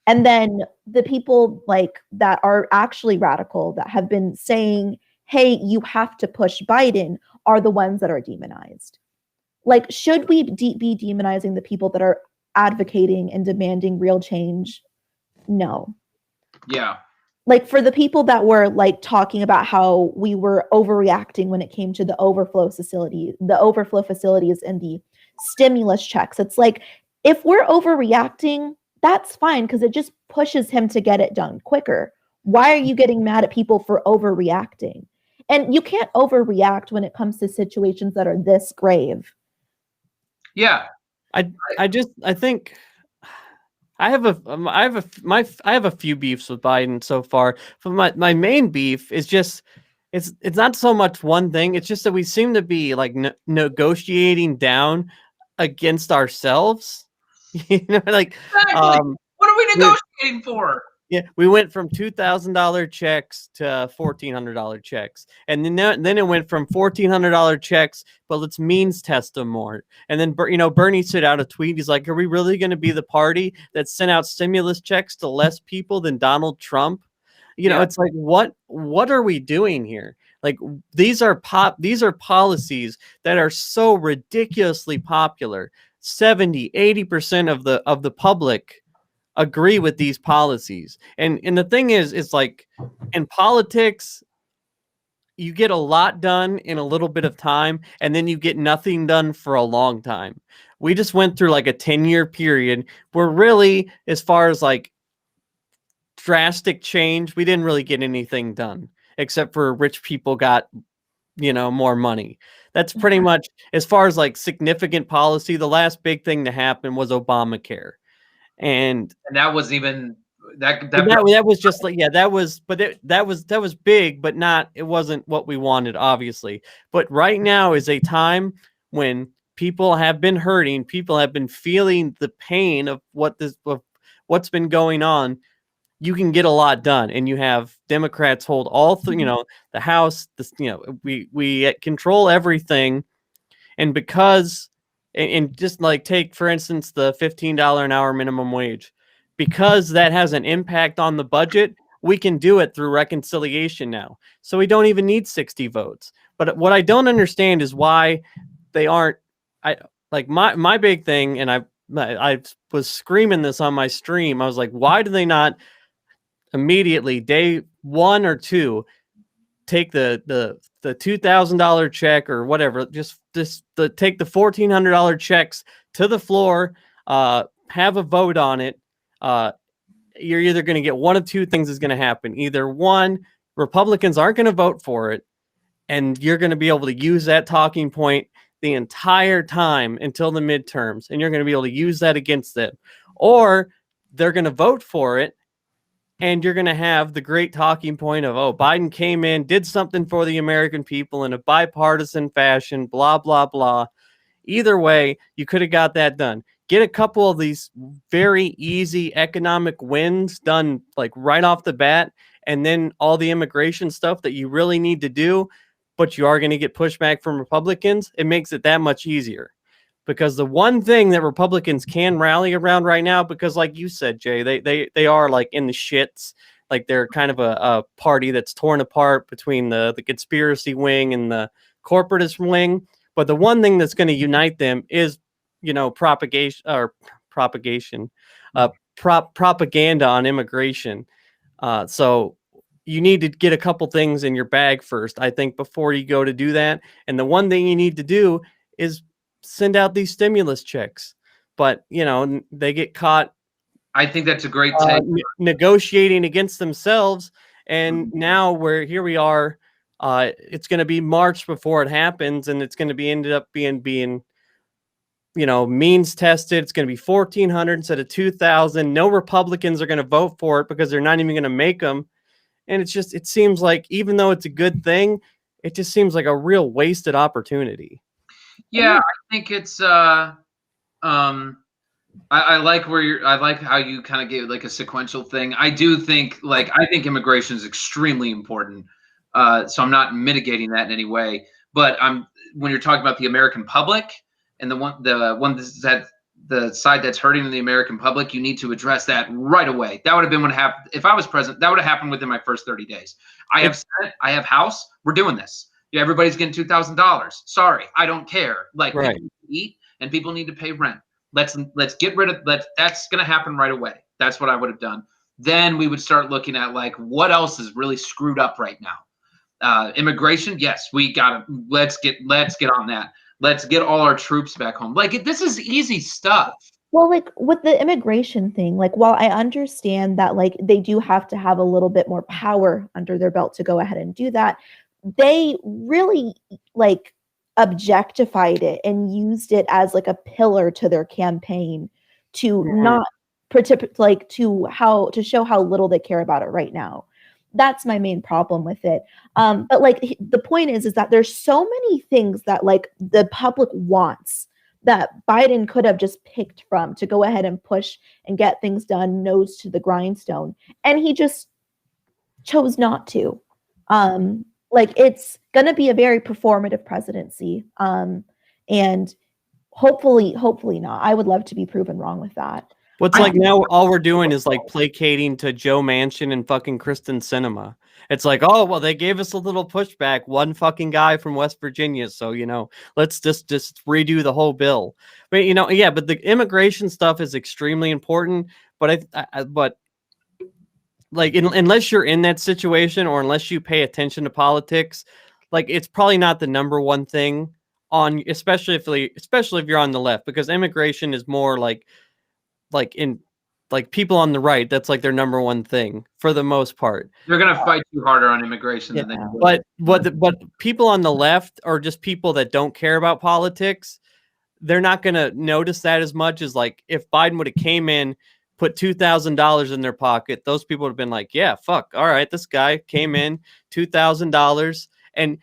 And then the people that are actually radical that have been saying, hey, you have to push Biden are the ones that are demonized. Should we be demonizing the people that are advocating and demanding real change? No. Yeah. For the people that were talking about how we were overreacting when it came to the overflow facilities and the stimulus checks. It's if we're overreacting, that's fine because it just pushes him to get it done quicker. Why are you getting mad at people for overreacting? And you can't overreact when it comes to situations that are this grave. Yeah. I think I have a few beefs with Biden so far. But my main beef is just it's not so much one thing. It's just that we seem to be negotiating down against ourselves. Exactly. What are we negotiating for? Yeah, we went from $2,000 checks to $1,400 checks, and then it went from $1,400 checks, but let's means test them more. And then Bernie sent out a tweet. He's like, "Are we really going to be the party that sent out stimulus checks to less people than Donald Trump?" It's what are we doing here? These are policies that are so ridiculously popular. 70-80% of the public agree with these policies. And the thing is like in politics, you get a lot done in a little bit of time, and then you get nothing done for a long time. We just went through like a 10-year period where really, as far as like drastic change, we didn't really get anything done except for rich people got, more money. That's pretty much as far as like significant policy. The last big thing to happen was Obamacare. And that wasn't even that was just like, yeah, that was big, but it wasn't what we wanted, obviously. But right now is a time when people have been hurting, people have been feeling the pain of what's been going on. You can get a lot done, and you have Democrats hold all the House, we control everything. And because, and just like take, for instance, the $15 an hour minimum wage, because that has an impact on the budget, we can do it through reconciliation now. So we don't even need 60 votes. But what I don't understand is why they aren't, my big thing, and I was screaming this on my stream. I was like, why do they not immediately, day 1 or 2, take the $2,000 check or whatever, just take the $1,400 checks to the floor, have a vote on it. You're either going to get one of two things is going to happen. Either one, Republicans aren't going to vote for it, and you're going to be able to use that talking point the entire time until the midterms, and you're going to be able to use that against them. Or they're going to vote for it, and you're going to have the great talking point of, oh, Biden came in, did something for the American people in a bipartisan fashion, blah, blah, blah. Either way, you could have got that done. Get a couple of these very easy economic wins done like right off the bat, and then all the immigration stuff that you really need to do, but you are going to get pushback from Republicans. It makes it that much easier. Because the one thing that Republicans can rally around right now, because like you said, Jay, they are like in the shits. Like they're kind of a party that's torn apart between the conspiracy wing and the corporatist wing. But the one thing that's going to unite them is, propaganda on immigration. So you need to get a couple things in your bag first, I think, before you go to do that. And the one thing you need to do is send out these stimulus checks. But, they get caught. I think that's a great take. Negotiating against themselves. And now here we are. It's going to be March before it happens, and it's going to be ended up being means tested. It's going to be 1,400 instead of 2,000. No Republicans are going to vote for it because they're not even going to make them. And it seems like, even though it's a good thing, it just seems like a real wasted opportunity. Yeah, I think it's I like I like how you kind of gave like a sequential thing. I do think I think immigration is extremely important. So I'm not mitigating that in any way. But when you're talking about the American public and the side that's hurting the American public, you need to address that right away. That would have been what happened if I was president. That would have happened within my first 30 days. I have Senate, I have House. We're doing this. Yeah, everybody's getting $2,000. Sorry, I don't care. Right. People need to eat and people need to pay rent. Let's get rid of that. That's going to happen right away. That's what I would have done. Then we would start looking at what else is really screwed up right now. Immigration, yes, we got to. Let's get on that. Let's get all our troops back home. This is easy stuff. Well, with the immigration thing, while I understand that they do have to have a little bit more power under their belt to go ahead and do that, they really objectified it and used it as a pillar to their campaign to not to show how little they care about it right now. That's my main problem with it. But the point is that there's so many things that the public wants that Biden could have just picked from to go ahead and push and get things done, nose to the grindstone, and he just chose not to. It's gonna be a very performative presidency, and hopefully not. I would love to be proven wrong with that. What's now all we're doing is placating to Joe Manchin and fucking Kristen Sinema. It's oh, well, they gave us a little pushback, one fucking guy from West Virginia. So, let's just redo the whole bill. But, yeah, but the immigration stuff is extremely important. But but like unless you're in that situation or unless you pay attention to politics, like it's probably not the number one thing on, especially if you're on the left, because immigration is more like people on the right, that's like their number one thing for the most part. They're gonna fight you harder on immigration than they do. But people on the left are just people that don't care about politics. They're not gonna notice that as much as like if Biden would have came in, put $2,000 in their pocket, those people would have been like, yeah, fuck, all right, this guy came in, $2,000, and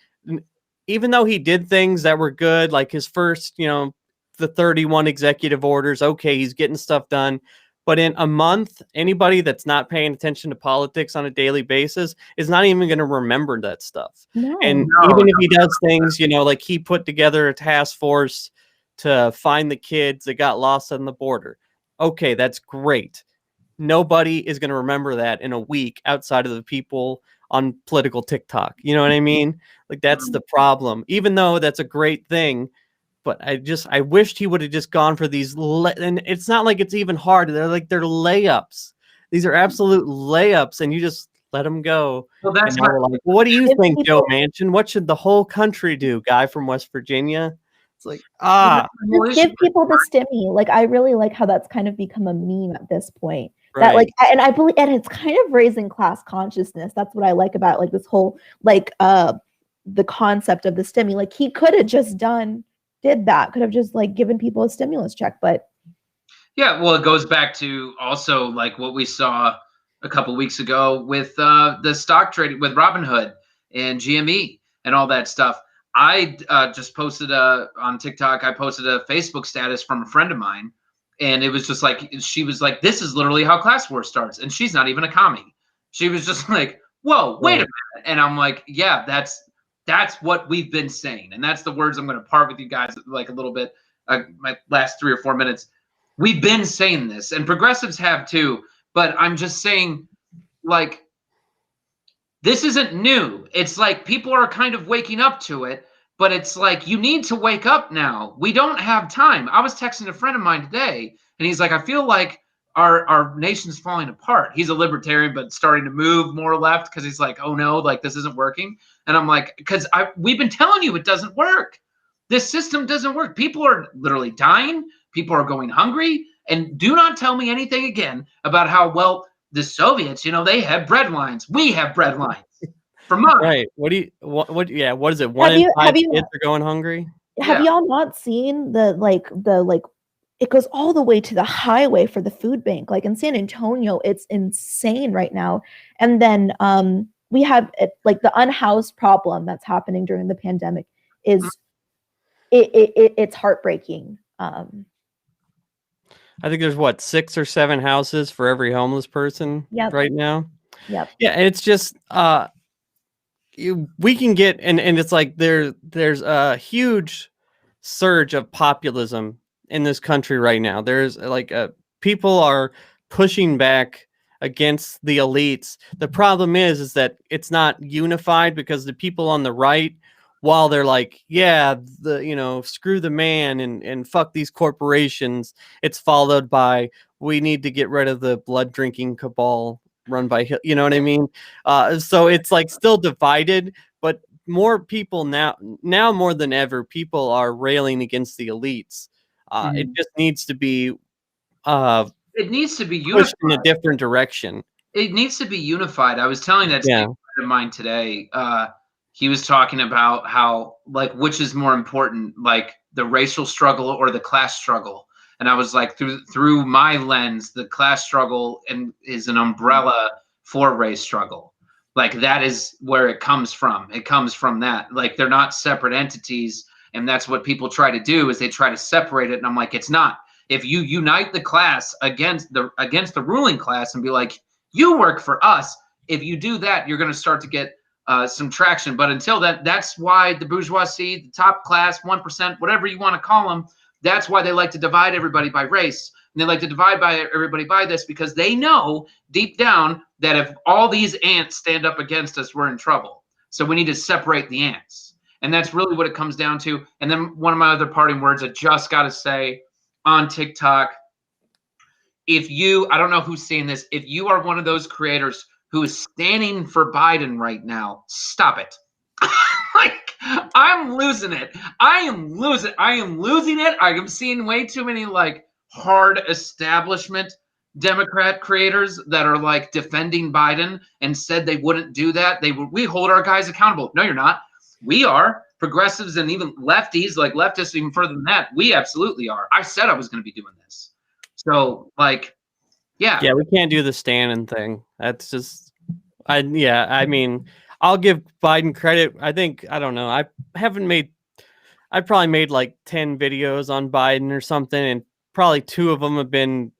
even though he did things that were good, like his first, the 31 executive orders, okay, he's getting stuff done. But in a month, anybody that's not paying attention to politics on a daily basis is not even going to remember that stuff. Even if he does things, like he put together a task force to find the kids that got lost on the border. Okay, that's great. Nobody is going to remember that in a week outside of the people on political TikTok. You know what I mean? Like that's the problem. Even though that's a great thing, but I wished he would have just gone for these, and it's not like it's even hard. They're layups. These are absolute layups, and you just let them go. Well, that's like, what do you think, Joe Manchin? What should the whole country do? Guy from West Virginia. It's like, just give people the stimmy. Like, I really like how that's kind of become a meme at this point. Right. That like, and I believe, and it's kind of raising class consciousness. That's what I like about like this whole like the concept of the stimmy. Like he could have just did that, could have just like given people a stimulus check, but yeah, well, it goes back to also like what we saw a couple weeks ago with the stock trading with Robinhood and GME and all that stuff. I just posted on TikTok, I posted a Facebook status from a friend of mine, and it was just like, she was like, this is literally how class war starts, and she's not even a commie. She was just like, whoa, wait a minute. And I'm like, yeah, that's what we've been saying. And that's the words I'm going to part with you guys like a little bit, my last 3 or 4 minutes. We've been saying this, and progressives have too, but I'm just saying, like, this isn't new. It's like people are kind of waking up to it, but it's like, you need to wake up now. We don't have time. I was texting a friend of mine today, and he's like, I feel like our nation's falling apart. He's a libertarian, but starting to move more left because he's like, oh no, like this isn't working. And I'm like, because we've been telling you it doesn't work. This system doesn't work. People are literally dying. People are going hungry. And do not tell me anything again about how, well, the Soviets, they had bread lines. We have bread lines. For months. Right. What is it? One in 5 kids are going hungry? Have y'all not seen the it goes all the way to the highway for the food bank. Like in San Antonio, it's insane right now. And then we have like the unhoused problem that's happening during the pandemic is it's heartbreaking. I think there's 6 or 7 houses for every homeless person right now. Yep. Yeah, and it's just we can get and it's like there's a huge surge of populism in this country right now. There's like people are pushing back against the elites. The problem is that it's not unified because the people on the right, while they're like, yeah, screw the man and fuck these corporations, it's followed by, we need to get rid of the blood drinking cabal run by, you know what I mean? So it's like still divided, but more people now more than ever, people are railing against the elites. It just needs to be it needs to be pushed in a different direction. It needs to be unified. I was telling that to a friend of mine today. He was talking about how, like, which is more important, like the racial struggle or the class struggle. And I was like, through my lens, the class struggle is an umbrella for race struggle. Like that is where it comes from. It comes from that. Like they're not separate entities. And that's what people try to do, is they try to separate it. And I'm like, it's not. If you unite the class against the ruling class and be like, you work for us, if you do that, you're going to start to get some traction. But until then, that's why the bourgeoisie, the top class, 1%, whatever you want to call them, that's why they like to divide everybody by race. And they like to divide everybody by this, because they know deep down that if all these ants stand up against us, we're in trouble. So we need to separate the ants. And that's really what it comes down to. And then one of my other parting words, I just got to say on TikTok, if you, I don't know who's saying this, if you are one of those creators who is standing for Biden right now, stop it. Like, I'm losing it. I am losing it. I am seeing way too many like hard establishment Democrat creators that are like defending Biden and said they wouldn't do that. We hold our guys accountable. No, you're not. We are. Progressives and even lefties, like leftists even further than that, we absolutely are. I said I was going to be doing this. So, like, yeah. Yeah, we can't do the standing thing. That's just, I mean, I'll give Biden credit. I don't know. I probably made like 10 videos on Biden or something, and probably 2 of them have been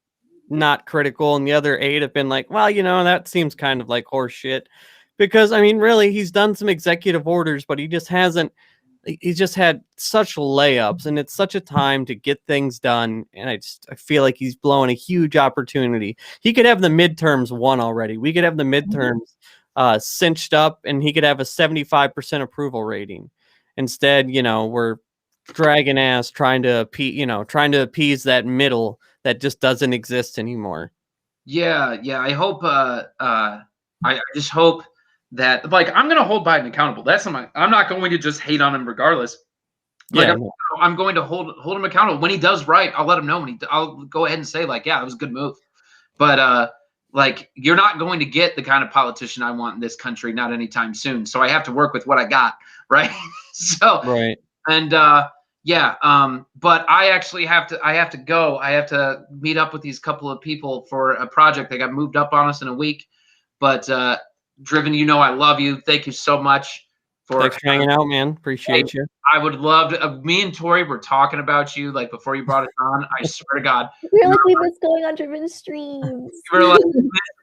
not critical, and the other 8 have been like, well, that seems kind of like horse shit. Because, I mean, really, he's done some executive orders, but he just hasn't. He's just had such layups, and it's such a time to get things done. And I feel like he's blowing a huge opportunity. He could have the midterms won already. We could have the midterms cinched up, and he could have a 75% approval rating. Instead, we're dragging ass trying to appease that middle that just doesn't exist anymore. Yeah. I hope. I just hope that, like, I'm going to hold Biden accountable. I'm not going to just hate on him regardless. Like, yeah, I'm going to hold him accountable. When he does right, I'll let him know. I'll go ahead and say, like, yeah, it was a good move. But like, you're not going to get the kind of politician I want in this country, not anytime soon. So I have to work with what I got, right? Right. And but I actually have to go. I have to meet up with these couple of people for a project that got moved up on us in a week. But Driven, I love you. Thank you so much thanks for hanging out, man. Appreciate you. I would love to. Me and Tori were talking about you like before you brought it on. I swear to God, we miss going on Driven streams. We're like,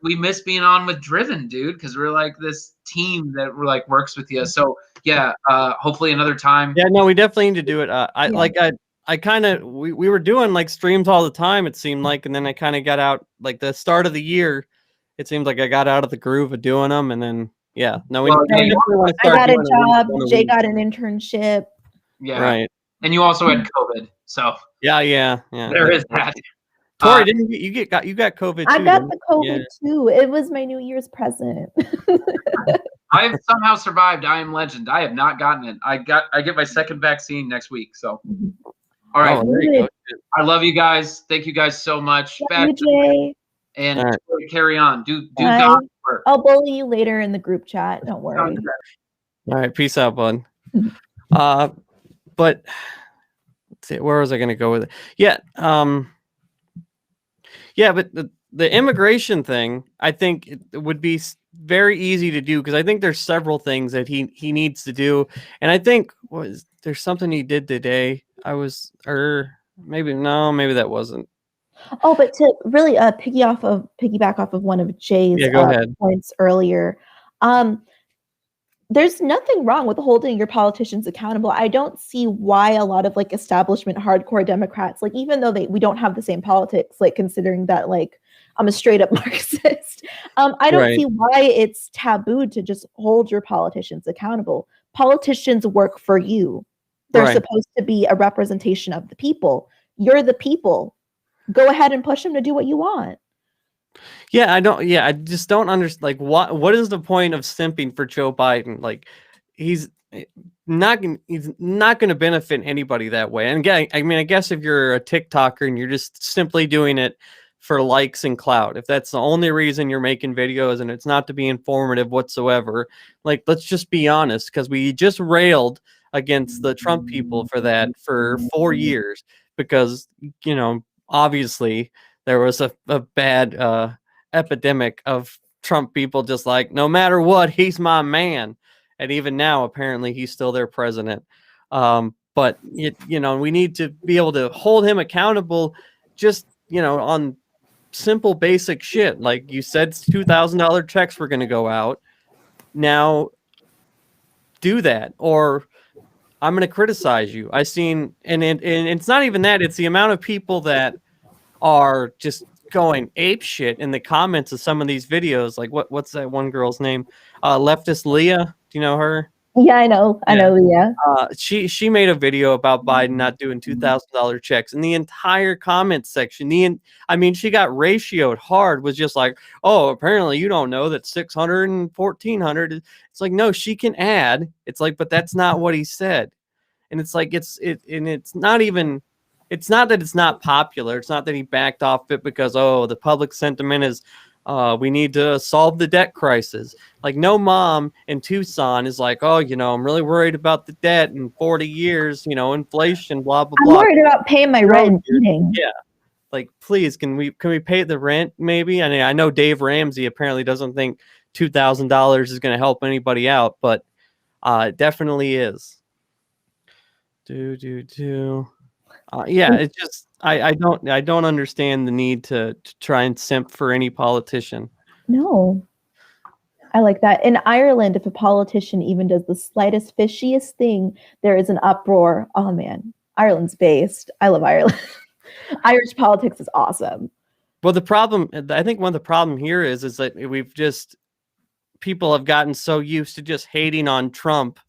we miss being on with Driven, dude, because we're like this team that we're like works with you. So yeah, hopefully another time. Yeah, no, we definitely need to do it. I kind of we were doing like streams all the time, it seemed like, and then I kind of got out like the start of the year. It seems like I got out of the groove of doing them, and then I got a job. Jay got an internship. Yeah, right. And you also had COVID, so yeah. There is that. Tori, didn't you got COVID too? I got the COVID too. It was my New Year's present. I've somehow survived. I am legend. I have not gotten it. I get my second vaccine next week. So, all right. I love you guys. Thank you guys so much. Love you, Jay. And carry on. Do God's work. I'll bully you later in the group chat. Don't worry. All right, peace out, bud. But let's see, where was I going to go with it? Yeah, but the immigration thing, I think it would be very easy to do, because I think there's several things that he needs to do, and I think there's something he did today. Maybe that wasn't. Oh, but to really piggyback off of one of Jay's points earlier, there's nothing wrong with holding your politicians accountable. I don't see why a lot of like establishment hardcore Democrats, like, even though we don't have the same politics, like considering that like I'm a straight up Marxist, I don't see why it's taboo to just hold your politicians accountable. Politicians work for you. They're supposed to be a representation of the people. You're the people. Go ahead and push them to do what you want. Yeah, I just don't understand. Like, what is the point of simping for Joe Biden? Like, he's not going to benefit anybody that way. And again, I mean, I guess if you're a TikToker and you're just simply doing it for likes and clout, if that's the only reason you're making videos and it's not to be informative whatsoever, like, let's just be honest, because we just railed against the Trump people for that for 4 years, because, obviously there was a bad epidemic of Trump people just like, no matter what, he's my man. And even now, apparently, he's still their president. But, we need to be able to hold him accountable just, on simple, basic shit. Like you said, $2,000 checks were going to go out. Now, do that, or I'm going to criticize you. I've seen, and it's not even that. It's the amount of people that are just going ape shit in the comments of some of these videos. Like, what's that one girl's name? Leftist Leah. Do you know her? Yeah, I know. I know, Leah. She made a video about Biden not doing $2,000 checks, and the entire comment section, she got ratioed hard, was just like, oh, apparently you don't know that 600 and 1,400. It's like, no, she can add. It's like, but that's not what he said. And it's like, it's not even, it's not that it's not popular. It's not that he backed off it because, oh, the public sentiment is, we need to solve the debt crisis. Like, no mom in Tucson is like, oh, I'm really worried about the debt in 40 years, inflation, blah, blah, blah. I'm worried about paying my rent and eating. Yeah. Like, please, can we pay the rent maybe? I mean, I know Dave Ramsey apparently doesn't think $2,000 is going to help anybody out, but it definitely is. Yeah, it's just I don't understand the need to try and simp for any politician. No. I like that. In Ireland, if a politician even does the slightest fishiest thing, there is an uproar. Oh man, Ireland's based. I love Ireland. Irish politics is awesome. Well, I think one of the problem here is that people have gotten so used to just hating on Trump,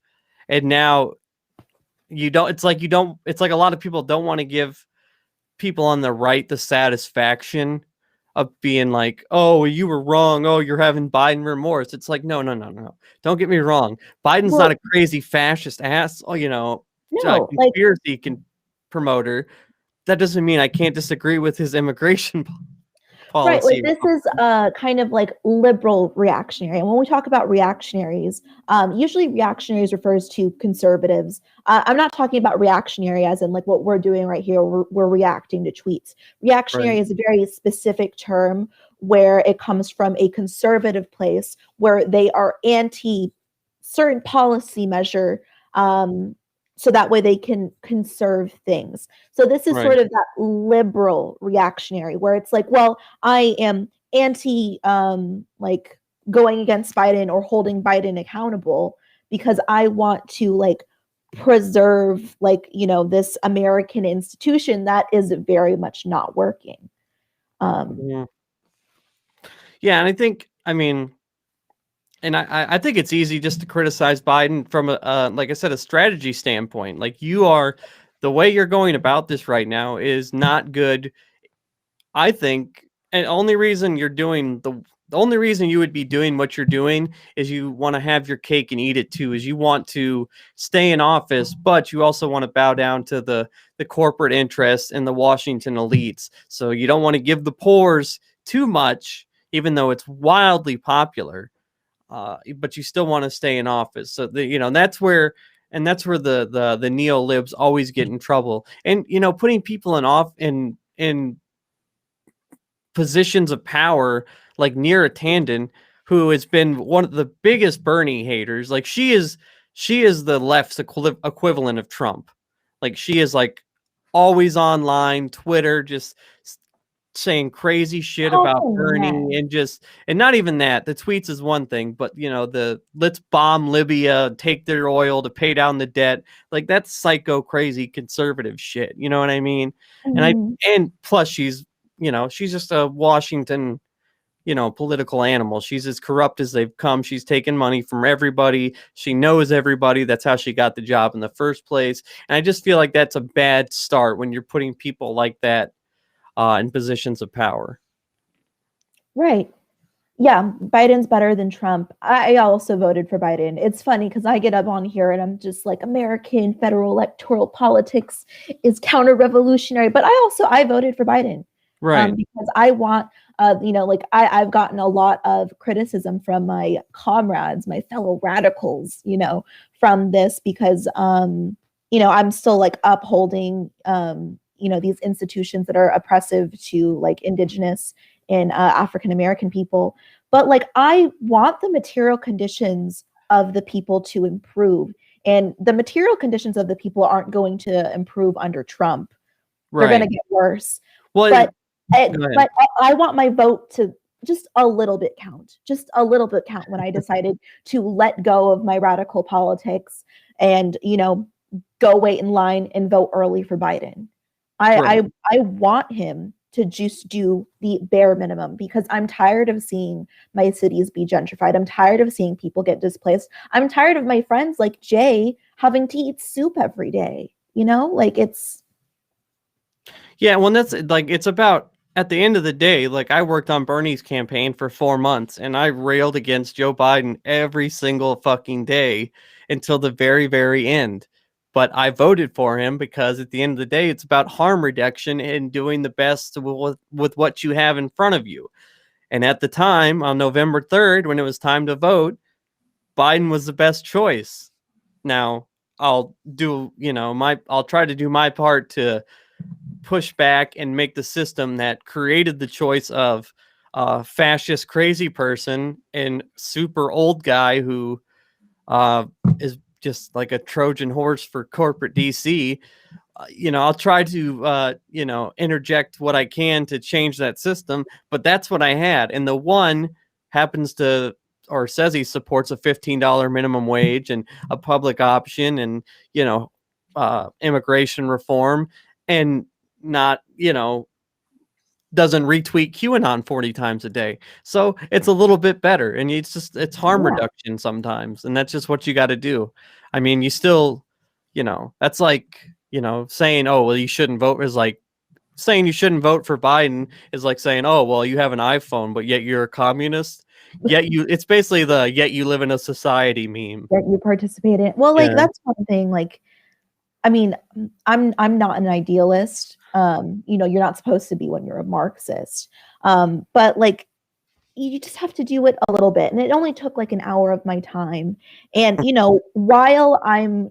and now it's like a lot of people don't want to give people on the right the satisfaction of being like, oh, you were wrong. Oh, you're having Biden remorse. It's like, no. Don't get me wrong. Biden's not a crazy fascist ass, conspiracy promoter. That doesn't mean I can't disagree with his immigration policy. Right, like this is kind of like liberal reactionary. And when we talk about reactionaries, usually reactionaries refers to conservatives. I'm not talking about reactionary as in like what we're doing right here. We're reacting to tweets. Reactionary is a very specific term where it comes from a conservative place where they are anti certain policy measure. So that way they can conserve things. So this is sort of that liberal reactionary where it's like, well, I am anti like going against Biden or holding Biden accountable because I want to like preserve like, this American institution that is very much not working. Yeah, and I think, and I think it's easy just to criticize Biden from like I said, a strategy standpoint. Like the way you're going about this right now is not good. I think, and the only reason you would be doing what you're doing is you want to have your cake and eat it too, is you want to stay in office, but you also want to bow down to the corporate interests and the Washington elites. So you don't want to give the poors too much, even though it's wildly popular. But you still want to stay in office. So that's where the neo-libs always get in trouble. And putting people in positions of power like Neera Tanden, who has been one of the biggest Bernie haters. Like she is the left's equivalent of Trump. Like she is like always online, Twitter, just saying crazy shit about Bernie and not even that. The tweets is one thing, but the let's bomb Libya, take their oil to pay down the debt. Like that's psycho crazy conservative shit. You know what I mean? Mm-hmm. And plus she's just a Washington, political animal. She's as corrupt as they've come. She's taken money from everybody. She knows everybody. That's how she got the job in the first place. And I just feel like that's a bad start when you're putting people like that in positions of power. Right. Yeah, Biden's better than Trump. I also voted for Biden. It's funny because I get up on here and I'm just like, American federal electoral politics is counter-revolutionary. But I voted for Biden. Right. Because I want, I've gotten a lot of criticism from my comrades, my fellow radicals, from this because, I'm still like upholding, these institutions that are oppressive to like indigenous and African American people. But like, I want the material conditions of the people to improve. And the material conditions of the people aren't going to improve under Trump. They're going to get worse. Well, but I want my vote to just a little bit count when I decided to let go of my radical politics and, go wait in line and vote early for Biden. I want him to just do the bare minimum, because I'm tired of seeing my cities be gentrified. I'm tired of seeing people get displaced. I'm tired of my friends like Jay having to eat soup every day. You know, like it's. Yeah, well, that's like, it's about, at the end of the day, like I worked on Bernie's campaign for 4 months and I railed against Joe Biden every single fucking day until the very, very end. But I voted for him because at the end of the day, it's about harm reduction and doing the best with what you have in front of you. And at the time, on November 3rd, when it was time to vote, Biden was the best choice. Now, I'll try to do my part to push back and make the system that created the choice of a fascist crazy person and super old guy who is just like a Trojan horse for corporate DC. I'll try to interject what I can to change that system, but that's what I had. And the one happens to, or says he supports a $15 minimum wage and a public option and immigration reform, and not, doesn't retweet QAnon 40 times a day. So it's a little bit better. And it's harm reduction sometimes. And that's just what you got to do. I mean, you still, that's like, saying, oh, well, you shouldn't vote, is like saying you shouldn't vote for Biden is like saying, oh, well, you have an iPhone, but yet you're a communist. It's basically yet you live in a society meme. That you participate in. Well, like, that's one thing. Like, I mean, I'm not an idealist. You're not supposed to be when you're a Marxist. But like, you just have to do it a little bit. And it only took like an hour of my time. And, while I'm,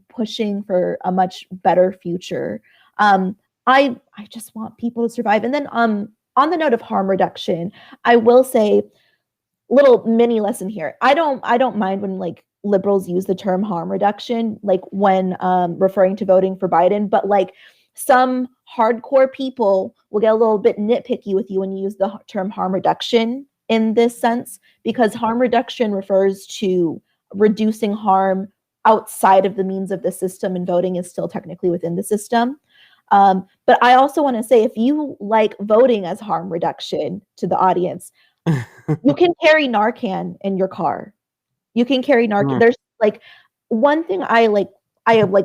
pushing for a much better future, I just want people to survive. And then on the note of harm reduction, I will say, little mini lesson here. I don't mind when like liberals use the term harm reduction, like when referring to voting for Biden, but like some hardcore people will get a little bit nitpicky with you when you use the term harm reduction in this sense, because harm reduction refers to reducing harm outside of the means of the system, and voting is still technically within the system. But I also want to say, if you like voting as harm reduction to the audience, you can carry Narcan in your car. You can carry Narcan. There's like one thing I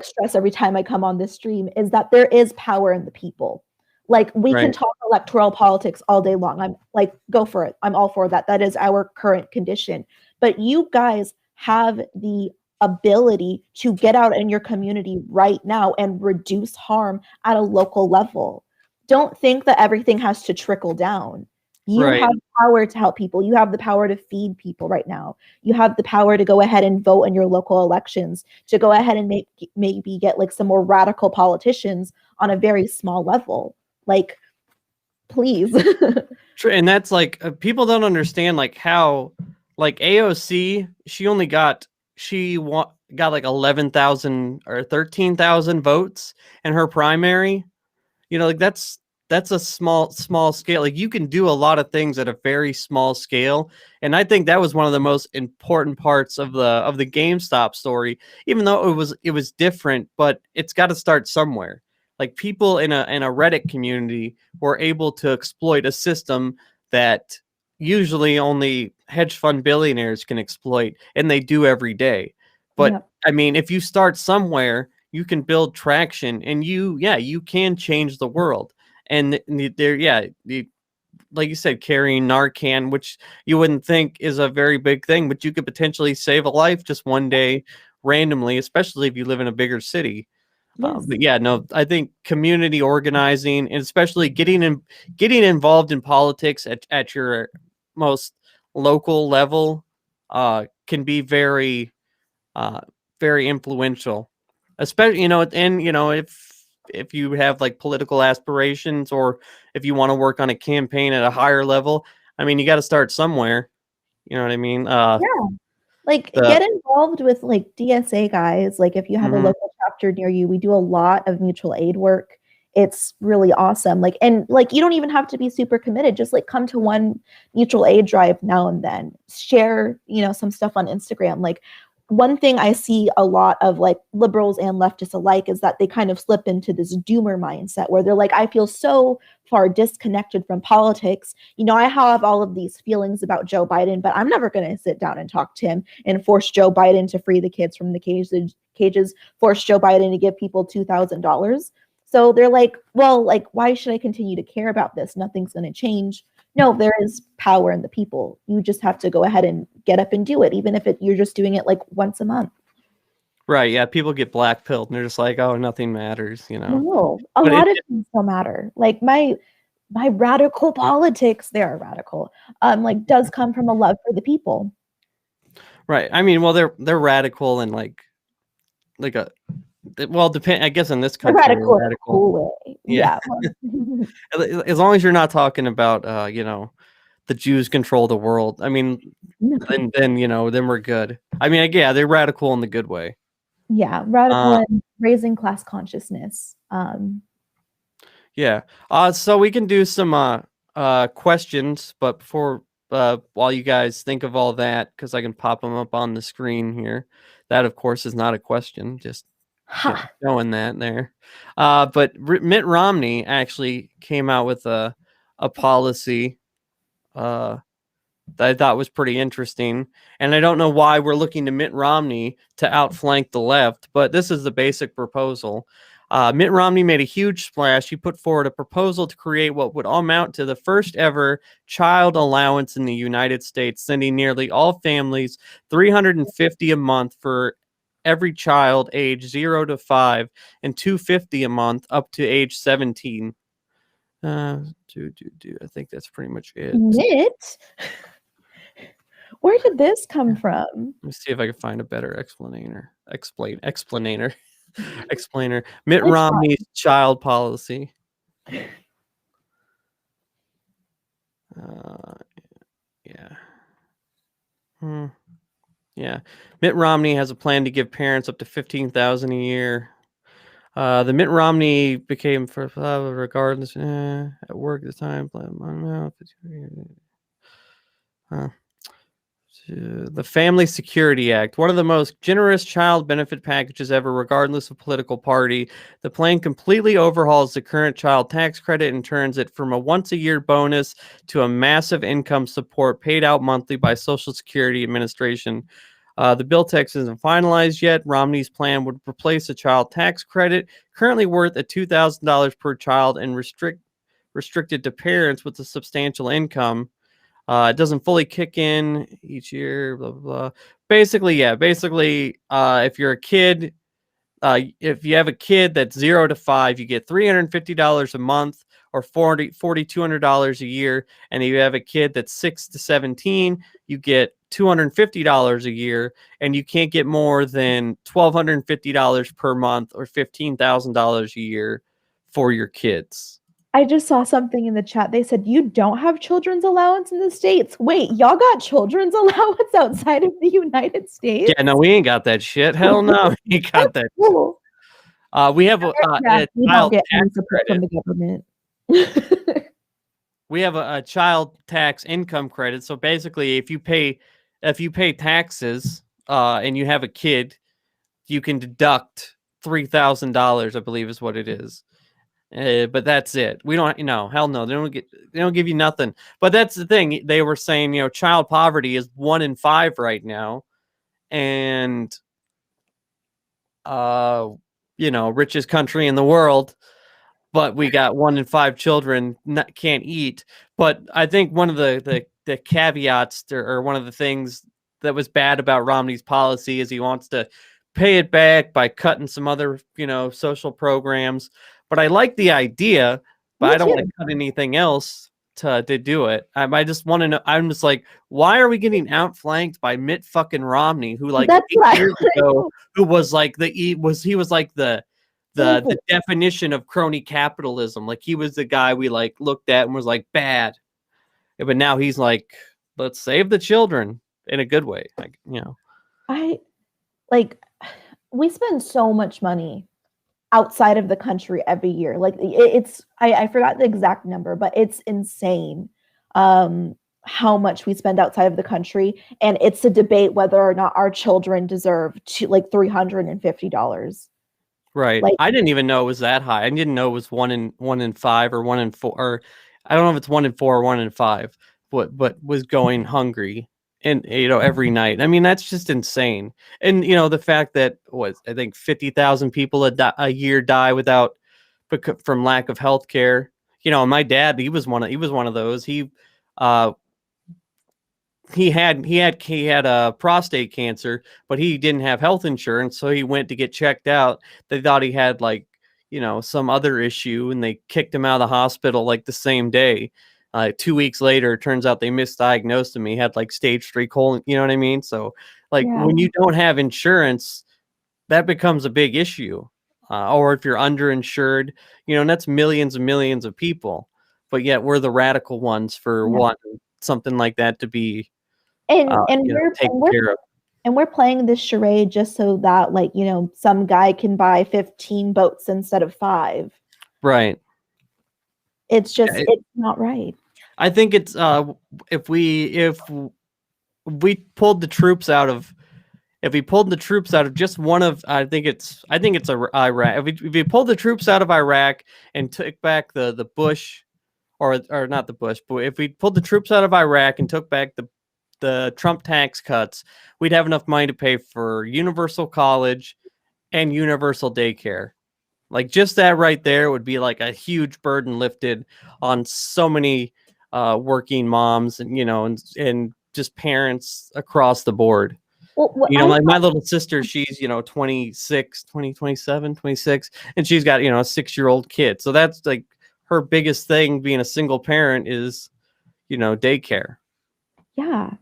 stress every time I come on this stream is that there is power in the people. Like, we can talk electoral politics all day long. I'm like, go for it. I'm all for that. That is our current condition. But you guys have the ability to get out in your community right now and reduce harm at a local level. Don't think that everything has to trickle down. You have power to help people. You have the power to feed people right now. You have the power to go ahead and vote in your local elections, to go ahead and maybe get like some more radical politicians on a very small level. Like, please. And that's like, people don't understand like how, like AOC, she got like 11,000 or 13,000 votes in her primary. Like that's a small scale. Like, you can do a lot of things at a very small scale. And I think that was one of the most important parts of the GameStop story, even though it was different, but it's got to start somewhere. Like, people in a Reddit community were able to exploit a system that usually only hedge fund billionaires can exploit, and they do every day. But I mean, if you start somewhere, you can build traction, and you can change the world. And like you said, carrying Narcan, which you wouldn't think is a very big thing, but you could potentially save a life just one day randomly, especially if you live in a bigger city. Yes. I think community organizing, and especially getting involved in politics at your most local level can be very, very influential, especially, if you have like political aspirations, or if you want to work on a campaign at a higher level. I mean, you got to start somewhere. You know what I mean? Get involved with like DSA guys. Like, if you have a local chapter near you, we do a lot of mutual aid work. It's really awesome. Like, and like, you don't even have to be super committed. Just like come to one mutual aid drive now and then. Share, some stuff on Instagram. Like, one thing I see a lot of like liberals and leftists alike is that they kind of slip into this doomer mindset where they're like, I feel so far disconnected from politics. You know, I have all of these feelings about Joe Biden, but I'm never going to sit down and talk to him and force Joe Biden to free the kids from the cages, force Joe Biden to give people $2,000. So they're like, well, like, why should I continue to care about this? Nothing's going to change. No, there is power in the people. You just have to go ahead and get up and do it, even if you're just doing it like once a month. Right. Yeah. People get blackpilled and they're just like, oh, nothing matters, you know. No, a lot of things don't matter. Like my radical politics, they are radical, like does come from a love for the people. Right. I mean, well, they're radical and like a, well, depend. I guess in this country, radical. Cool way. Yeah. As long as you're not talking about, you know, the Jews control the world. I mean, then you know, then we're good. I mean, yeah, they're radical in the good way. Yeah, radical and raising class consciousness. Yeah. So we can do some questions, but before while you guys think of all that, because I can pop them up on the screen here. That, of course, is not a question. Just showing that there. But Mitt Romney actually came out with a policy that I thought was pretty interesting. And I don't know why we're looking to Mitt Romney to outflank the left, but this is the basic proposal. Mitt Romney made a huge splash. He put forward a proposal to create what would amount to the first ever child allowance in the United States, sending nearly all families $350 a month for every child age 0 to 5 and $250 a month up to age 17. I think that's pretty much it. Mitt? Where did this come from? Let me see if I can find a better explainer. Mitt Romney's child policy. Yeah. Mitt Romney has a plan to give parents up to $15,000 a year. The Mitt Romney became for regardless at work at the time. The Family Security Act, one of the most generous child benefit packages ever, regardless of political party. The plan completely overhauls the current child tax credit and turns it from a once-a-year bonus to a massive income support paid out monthly by Social Security Administration. The bill text isn't finalized yet. Romney's plan would replace a child tax credit currently worth at $2,000 per child and restricted to parents with a substantial income. It doesn't fully kick in each year, blah, blah, blah. Basically, if you're a kid, if you have a kid that's 0 to 5, you get $350 a month or $4,200 a year. And if you have a kid that's 6 to 17, you get $250 a year, and you can't get more than $1,250 per month or $15,000 a year for your kids. I just saw something in the chat. They said, you don't have children's allowance in the States. Wait, y'all got children's allowance outside of the United States? Yeah, no, we ain't got that shit. Hell no, we got that. Cool. We have a child tax credit from the government. We have a child tax income credit. So basically, if you pay taxes and you have a kid, you can deduct $3,000, I believe is what it is. But that's it. We don't, hell no. They don't give you nothing. But that's the thing. They were saying, child poverty is 1 in 5 right now, and richest country in the world. But we got 1 in 5 children can't eat. But I think one of the caveats or one of the things that was bad about Romney's policy is he wants to pay it back by cutting some other, social programs. But I like the idea, but I don't want to cut anything else to do it. I just want to know. I'm just like, why are we getting outflanked by Mitt fucking Romney, who like 8 years ago, who was like the definition of crony capitalism. Like he was the guy we like looked at and was like bad. Yeah, but now he's like, let's save the children in a good way. We spend so much money outside of the country every year. Like I forgot the exact number, but it's insane. how much we spend outside of the country, and it's a debate whether or not our children deserve like $350. Right. Like, I didn't even know it was that high. I didn't know it was 1 in 5 or 1 in 4, or I don't know if it's 1 in 4 or 1 in 5, but was going hungry and every night. I mean, that's just insane. And the fact that I think 50,000 people a year die from lack of health care. My dad, he was one of those. He had prostate cancer, but he didn't have health insurance, so he went to get checked out. They thought he had some other issue, and they kicked him out of the hospital like the same day. 2 weeks later, it turns out they misdiagnosed him. He had stage 3 colon. You know what I mean? So when you don't have insurance, that becomes a big issue. Or if you're underinsured, and that's millions and millions of people. But yet we're the radical ones for wanting something like that to be taken care of. And we're playing this charade just so that some guy can buy 15 boats instead of 5. Right. It's just it's not right. I think it's if we pulled the troops out of just one of I think it's Iraq. If we pulled the troops out of Iraq and took back the Bush or not the Bush, but if we pulled the troops out of Iraq and took back the Trump tax cuts, we'd have enough money to pay for universal college and universal daycare. Just that right there would be a huge burden lifted on so many working moms and just parents across the board. Well, my little sister, she's 26, and she's got a 6-year-old kid. So that's her biggest thing being a single parent is daycare. Yeah.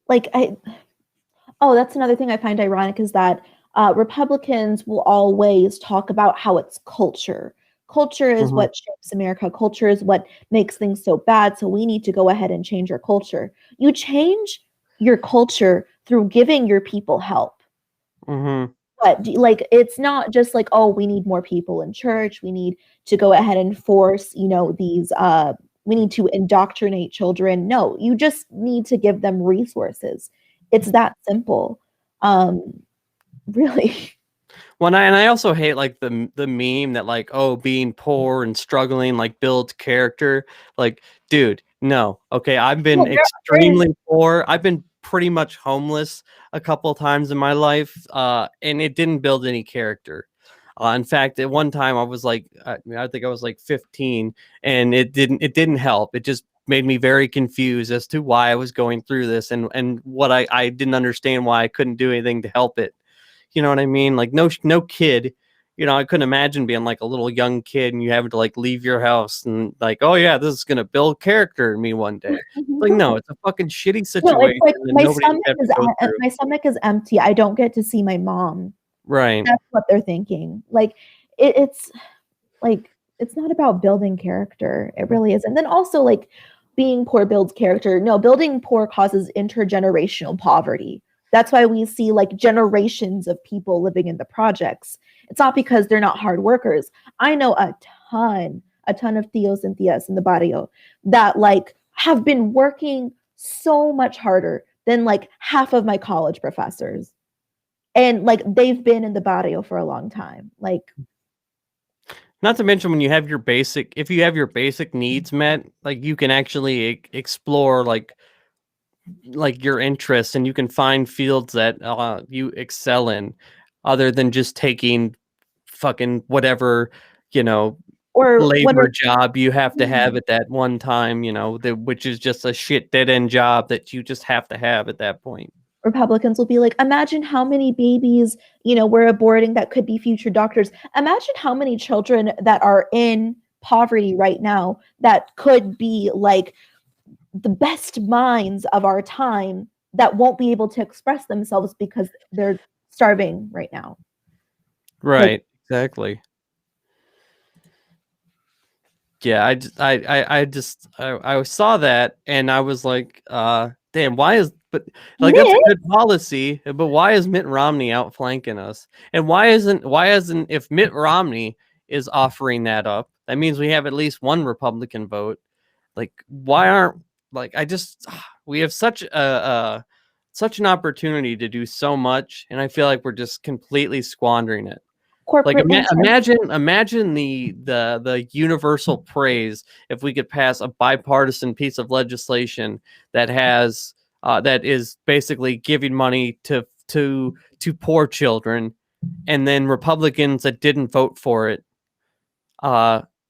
That's another thing I find ironic is that Republicans will always talk about how it's culture. Culture is what shapes America. Culture is what makes things so bad. So we need to go ahead and change our culture. You change your culture through giving your people help. Mm-hmm. But it's not just we need more people in church. We need to go ahead and force, these we need to indoctrinate children. No, you just need to give them resources. It's that simple. Really. Well, I also hate the meme that being poor and struggling builds character. Dude, no. Okay, I've been extremely poor. I've been pretty much homeless a couple of times in my life, and it didn't build any character. In fact, at one time I was I think I was 15, and it didn't help. It just made me very confused as to why I was going through this and what I didn't understand why I couldn't do anything to help it. You know what I mean? No kid, I couldn't imagine being a little young kid and you having to leave your house and oh yeah, this is going to build character in me one day. No, it's a fucking shitty situation. No, my stomach is empty. I don't get to see my mom. Right. That's what they're thinking. It's not about building character. It really isn't. Then also being poor builds character. No, building poor causes intergenerational poverty. That's why we see generations of people living in the projects. It's not because they're not hard workers. I know a ton of Theos and Theas in the barrio that have been working so much harder than half of my college professors. And they've been in the barrio for a long time. Not to mention when you have your basic needs met, you can actually explore your interests, and you can find fields that you excel in, other than just taking fucking whatever or labor job you have to have at that one time, which is just a shit dead end job that you just have to have at that point. Republicans will be imagine how many babies, we're aborting that could be future doctors. Imagine how many children that are in poverty right now that could be the best minds of our time that won't be able to express themselves because they're starving right now. Right. Exactly. Yeah. I saw that and I was damn, that's a good policy, but why is Mitt Romney outflanking us? And why isn't if Mitt Romney is offering that up, that means we have at least one Republican vote. Why aren't like we have such an opportunity to do so much, and I feel like we're just completely squandering it. Corporate Like imagine the universal praise if we could pass a bipartisan piece of legislation that has that is basically giving money to poor children, and then Republicans that didn't vote for it,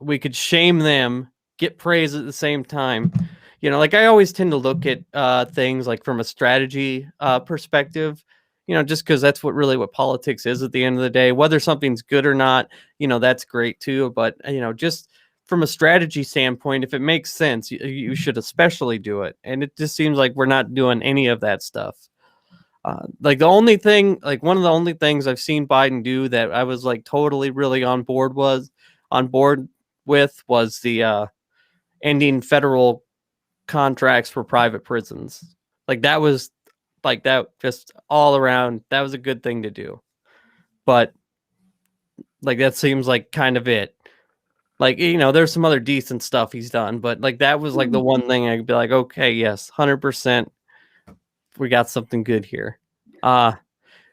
we could shame them, get praise at the same time. You know, like I always tend to look at things like from a strategy perspective, you know, just because that's what politics is at the end of the day. Whether something's good or not, you know, that's great too. But, you know, just from a strategy standpoint, if it makes sense, you should especially do it. And it just seems like we're not doing any of that stuff. Like one of the only things I've seen Biden do that I was like totally really on board with was the ending federal contracts for private prisons. Like that was like that just all around, that was a good thing to do. But like that seems like kind of it. Like, you know, there's some other decent stuff he's done, but like that was like the one thing I'd be like, okay, yes, 100%, we got something good here. Did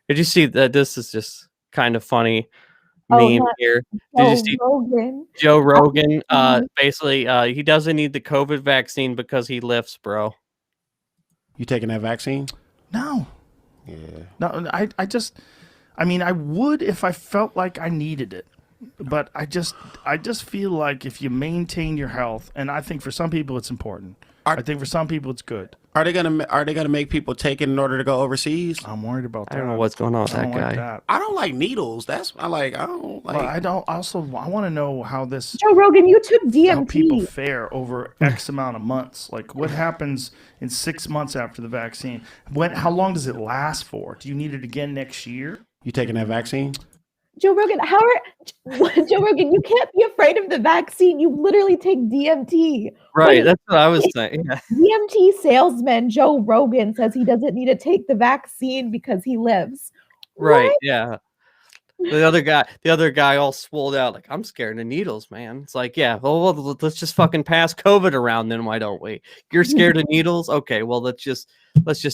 you see that? This is just kind of funny meme here. Did you see Joe Rogan? Basically, he doesn't need the COVID vaccine because he lifts, bro. You taking that vaccine? No. Yeah. No, I mean, I would if I felt like I needed it. But I just feel like if you maintain your health, and I think for some people it's important. I think for some people it's good. Are they gonna make people take it in order to go overseas? I'm worried about that. I don't know what's going on with that guy. Like I don't like needles. I don't like. Well, I want to know how this. Joe Rogan, you took DMT. How people fare over X amount of months. Like what happens in 6 months after the vaccine? How long does it last for? Do you need it again next year? You taking that vaccine? Joe Rogan, Joe Rogan, you can't be afraid of the vaccine. You literally take DMT. Right, that's what I was saying. DMT salesman Joe Rogan says he doesn't need to take the vaccine because he lives. Right, what? Yeah. The other guy all swolled out like, I'm scared of needles, man. It's like, yeah, well, let's just fucking pass COVID around then, why don't we? You're scared of needles? Okay, well, let's just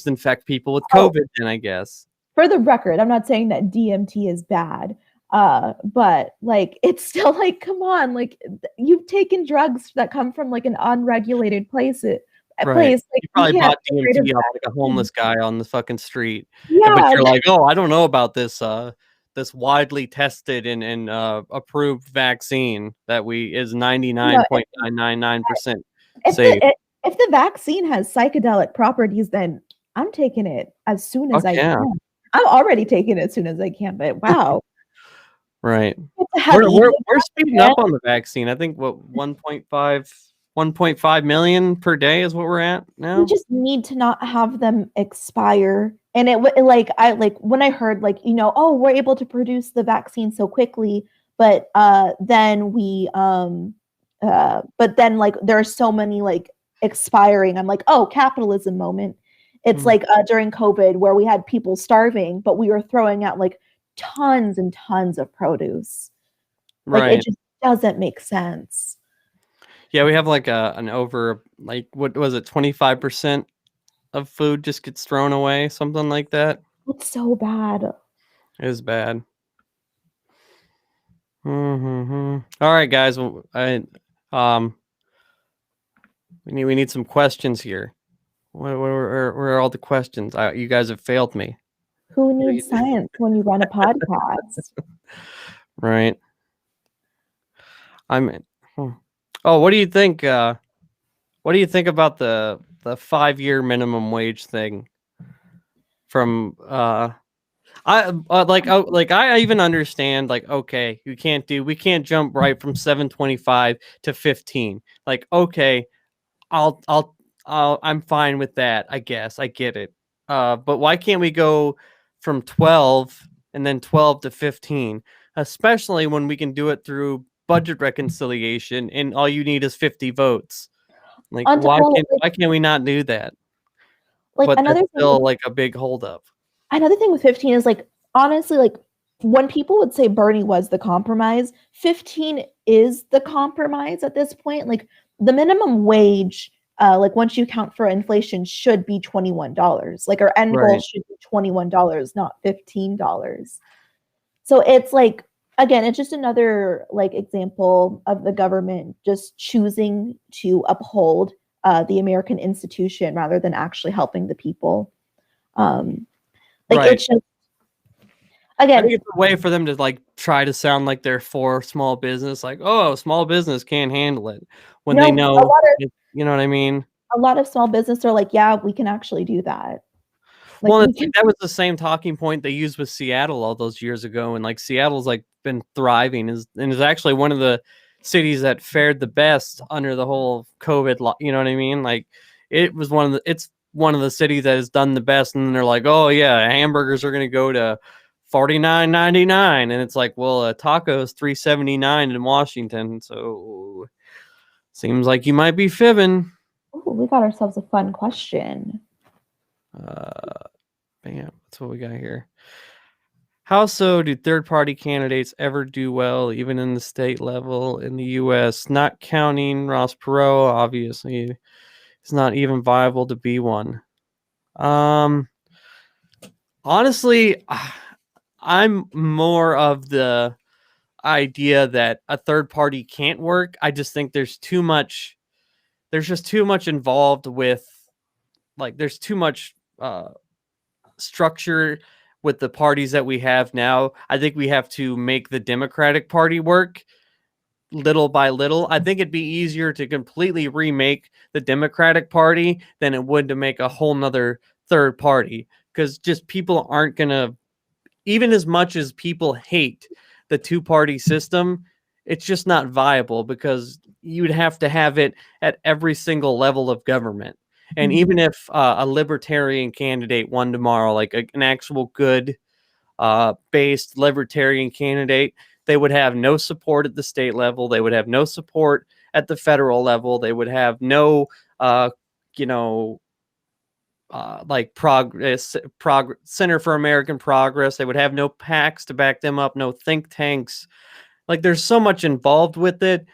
infect people with COVID then, I guess. For the record, I'm not saying that DMT is bad. But like it's still like, come on, like you've taken drugs that come from like an unregulated place. Like, you probably bought DMT off like a homeless guy on the fucking street. Yeah, but you're like, oh, I don't know about this this widely tested and approved vaccine that is 99.999% safe. If the vaccine has psychedelic properties, then I'm taking it as soon as I can. I'm already taking it as soon as I can, but wow. Right. We're speeding up on the vaccine. I think 1.5 million per day is what we're at now. We just need to not have them expire. And it when I heard like, you know, oh, we're able to produce the vaccine so quickly, but then like there are so many like expiring. I'm like, oh, capitalism moment. It's like during COVID where we had people starving, but we were throwing out like tons and tons of produce. Like it just doesn't make sense. Yeah, we have like an over like what was it, 25% of food just gets thrown away, something like that. It's so bad. It is bad. All right, guys. We need some questions here. Where are all the questions? You guys have failed me. Who needs science when you run a podcast? Right. What do you think? What do you think about the 5-year minimum wage thing? From I even understand like, okay, we can't jump right from 725 to 15. Like, okay, I'm fine with that. I guess I get it. But why can't we go from 12 and then 12 to 15, especially when we can do it through budget reconciliation and all you need is 50 votes? Like, why can't we not do that? Like, but another still like a big holdup. Another thing with 15 is like, honestly, like when people would say Bernie was the compromise, 15 is the compromise at this point. Like the minimum wage like once you count for inflation, should be $21. Like our end goal should be $21, not $15. So it's like, again, it's just another like example of the government just choosing to uphold the American institution rather than actually helping the people. It's just, again, I think it's a way for them to like try to sound like they're for small business, like, oh, small business can't handle it, when they know, you know what I mean? A lot of small business are like, yeah, we can actually do that. Like, well, that was the same talking point they used with Seattle all those years ago, and like Seattle's like been thriving, and is actually one of the cities that fared the best under the whole COVID. You know what I mean? Like, it's one of the cities that has done the best, and they're like, oh yeah, hamburgers are gonna go to $49.99, and it's like, well, a taco is $3.79 in Washington, so seems like you might be fibbing. Oh, we got ourselves a fun question. Bam, that's what we got here. How so do third-party candidates ever do well, even in the state level in the U.S., not counting Ross Perot? Obviously, it's not even viable to be one. Honestly, I'm more of the idea that a third party can't work. I just think there's just too much involved with, like, there's too much structure with the parties that we have now. I think we have to make the Democratic Party work little by little. I think it'd be easier to completely remake the Democratic Party than it would to make a whole nother third party, because just people aren't gonna, even as much as people hate the two-party system, it's just not viable, because you'd have to have it at every single level of government. And even if a libertarian candidate won tomorrow, like an actual good based libertarian candidate, they would have no support at the state level. They would have no support at the federal level. They would have no, like Center for American Progress. They would have no PACs to back them up, no think tanks. Like, there's so much involved with it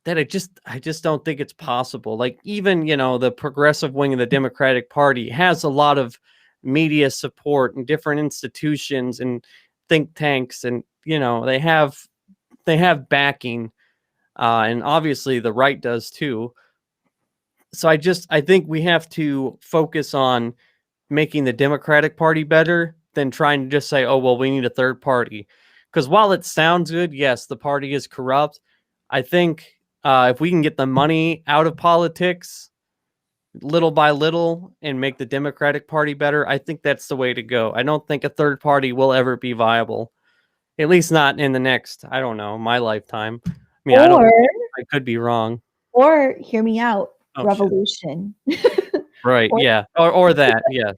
that I just don't think it's possible. Like, even, the progressive wing of the Democratic Party has a lot of media support and different institutions and think tanks, and they have backing, and obviously the right does too. So I think we have to focus on making the Democratic Party better than trying to just say, oh, well, we need a third party. Because while it sounds good, yes, the party is corrupt. I think if we can get the money out of politics little by little and make the Democratic Party better, I think that's the way to go. I don't think a third party will ever be viable, at least not in the next, I don't know, my lifetime. I mean, I could be wrong. Or hear me out, revolution. Right, yeah, or that, yes.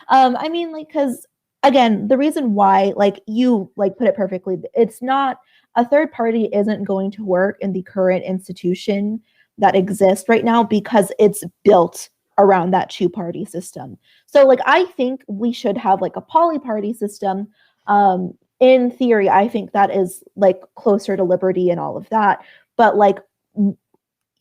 I mean, like, because again, the reason why, like you put it perfectly, it's not, a third party isn't going to work in the current institution that exists right now because it's built around that two-party system. So like, I think we should have like a poly-party system. In theory, I think that is like closer to liberty and all of that. But like,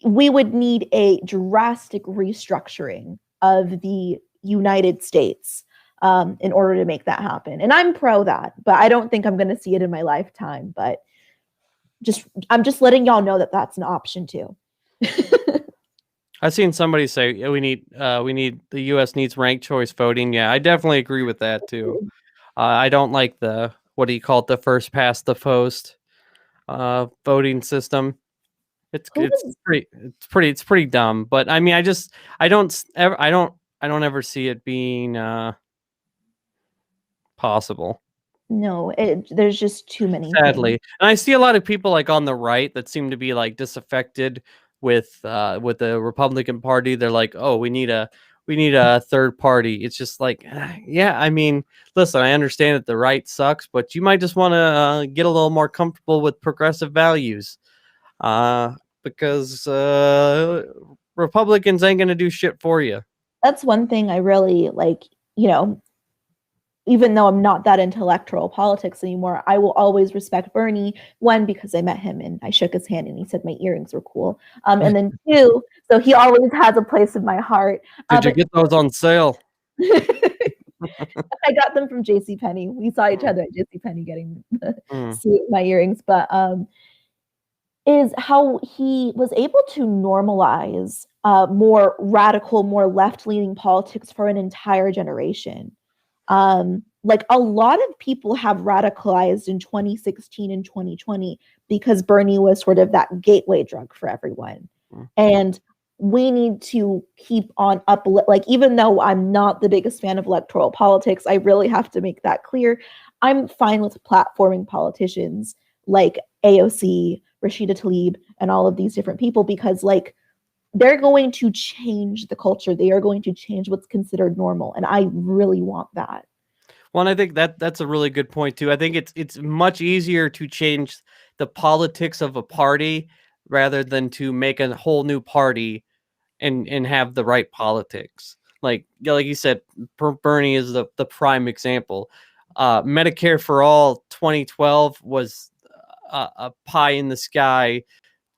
we would need a drastic restructuring of the United States in order to make that happen. And I'm pro that, but I don't think I'm going to see it in my lifetime. But I'm just letting y'all know that that's an option too. I've seen somebody say we need the U.S. needs ranked choice voting. Yeah, I definitely agree with that too. I don't like the, what do you call it, the first past the post voting system. It's pretty dumb. But I mean, I don't ever see it being possible. No, there's just too many. Sadly, and I see a lot of people like on the right that seem to be like disaffected with the Republican Party. They're like, oh, we need a third party. It's just like, yeah, I mean, listen, I understand that the right sucks, but you might just want to get a little more comfortable with progressive values, because Republicans ain't gonna do shit for you. That's one thing I really like, even though I'm not that into electoral politics anymore, I will always respect Bernie. One, because I met him and I shook his hand and he said my earrings were cool. And then two, so he always has a place in my heart. Did you get those on sale? I got them from JCPenney. We saw each other at JCPenney getting my earrings, but is how he was able to normalize more radical, more left-leaning politics for an entire generation. Like a lot of people have radicalized in 2016 and 2020 because Bernie was sort of that gateway drug for everyone. And we need to keep on up, like, even though I'm not the biggest fan of electoral politics, I really have to make that clear. I'm fine with platforming politicians like AOC, Rashida Tlaib, and all of these different people, because like they're going to change the culture. They are going to change what's considered normal. And I really want that. Well, and I think that's a really good point too. I think it's much easier to change the politics of a party rather than to make a whole new party and have the right politics. Like you said, Bernie is the prime example. Medicare for All 2012 was a pie in the sky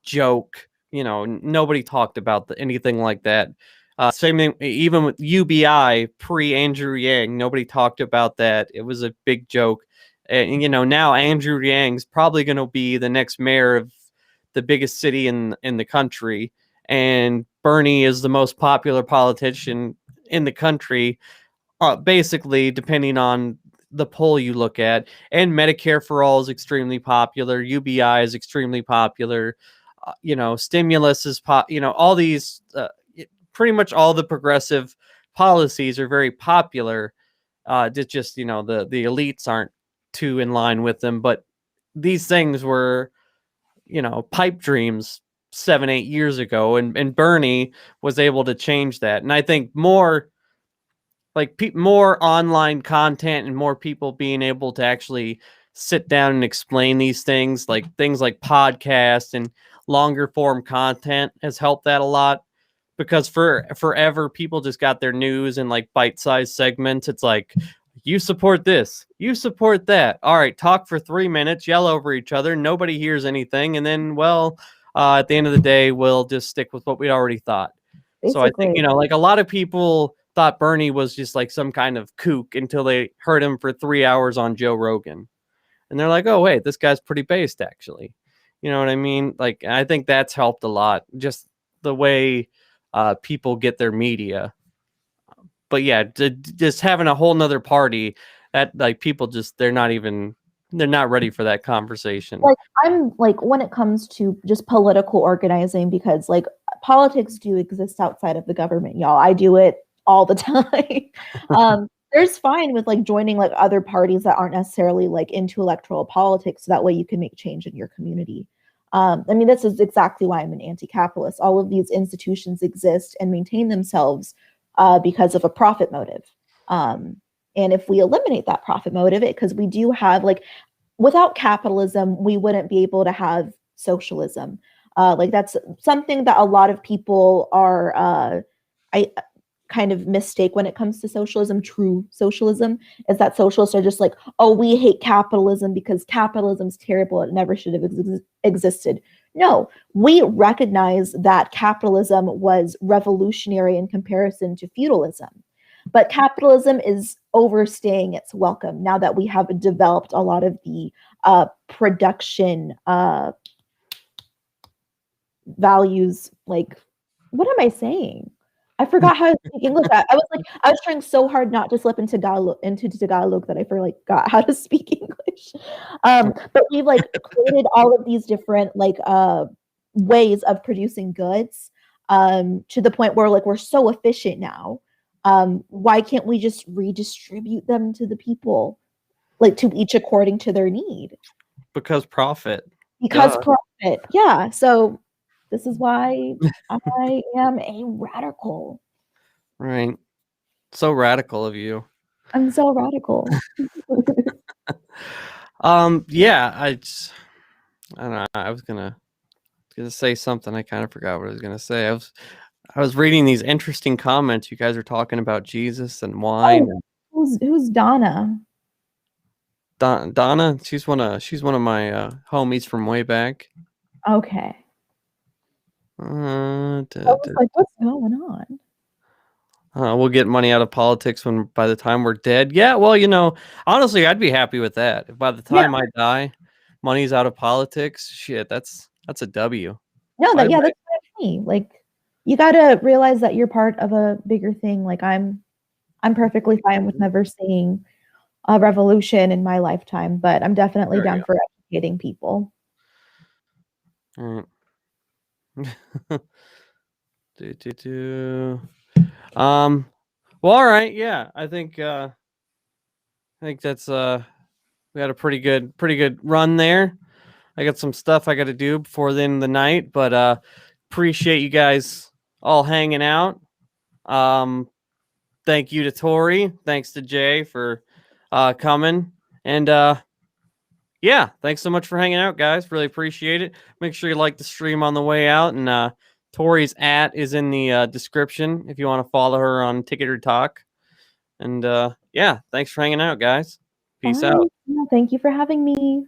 joke. You know, nobody talked about anything like that. Same thing, even with UBI pre Andrew Yang, nobody talked about that. It was a big joke. And you know, now Andrew Yang's probably going to be the next mayor of the biggest city in the country, and Bernie is the most popular politician in the country, basically, depending on the poll you look at. And Medicare for All is extremely popular. UBI is extremely popular. You know, stimulus is all these, pretty much all the progressive policies are very popular. Just the elites aren't too in line with them. But these things were, pipe dreams 7-8 years ago, and Bernie was able to change that. And I think more online content and more people being able to actually sit down and explain these things like podcasts and longer form content has helped that a lot. Because forever people just got their news in like bite-sized segments. It's like, you support this, you support that. All right, talk for 3 minutes, yell over each other, nobody hears anything, and then at the end of the day, we'll just stick with what we already thought. Basically. So I think, like a lot of people thought Bernie was just like some kind of kook until they heard him for 3 hours on Joe Rogan. And they're like, oh, wait, this guy's pretty based, actually. You know what I mean? Like, I think that's helped a lot, just the way people get their media. But yeah, just having a whole nother party that like people just, they're not ready for that conversation. Like I'm like, when it comes to just political organizing, because like politics do exist outside of the government, y'all. I do it all the time. There's fine with like joining like other parties that aren't necessarily like into electoral politics. So that way you can make change in your community. I mean, this is exactly why I'm an anti-capitalist. All of these institutions exist and maintain themselves because of a profit motive. And if we eliminate that profit motive, because we do have like, without capitalism, we wouldn't be able to have socialism. Like that's something that a lot of people are, I kind of mistake when it comes to socialism. True socialism is that socialists are just like, oh, we hate capitalism because capitalism's terrible. It never should have existed. No, we recognize that capitalism was revolutionary in comparison to feudalism. But capitalism is overstaying its welcome now that we have developed a lot of the production values. Like, what am I saying? I forgot how to speak English. I was trying so hard not to slip into Tagalog that I forgot how to speak English. But we've like created all of these different like ways of producing goods to the point where like we're so efficient now. Why can't we just redistribute them to the people, like to each according to their need? Because profit. Profit. Yeah. So this is why I am a radical. Right. So radical of you. I'm so radical. Yeah, I don't know. I was gonna say something. I kind of forgot what I was gonna say. I was reading these interesting comments. You guys are talking about Jesus and wine. Who's Donna? Donna, she's one of my homies from way back. Okay. I was like, what's going on? We'll get money out of politics by the time we're dead. Yeah, well, honestly, I'd be happy with that. If by the time I die, money's out of politics, shit, that's a W. No, that's fine with me. Like, you gotta realize that you're part of a bigger thing. Like, I'm perfectly fine with never seeing a revolution in my lifetime, but I'm definitely down for educating people. All right. Well, all right, yeah. I think that's we had a pretty good run there. I got some stuff I got to do before the end of the night, but appreciate you guys all hanging out. Thank you to Tori. Thanks to Jay for coming. And yeah, thanks so much for hanging out, guys. Really appreciate it. Make sure you like the stream on the way out. And Tori's @ is in the description if you want to follow her on Ticketer Talk. And yeah, thanks for hanging out, guys. Peace out. Thank you for having me.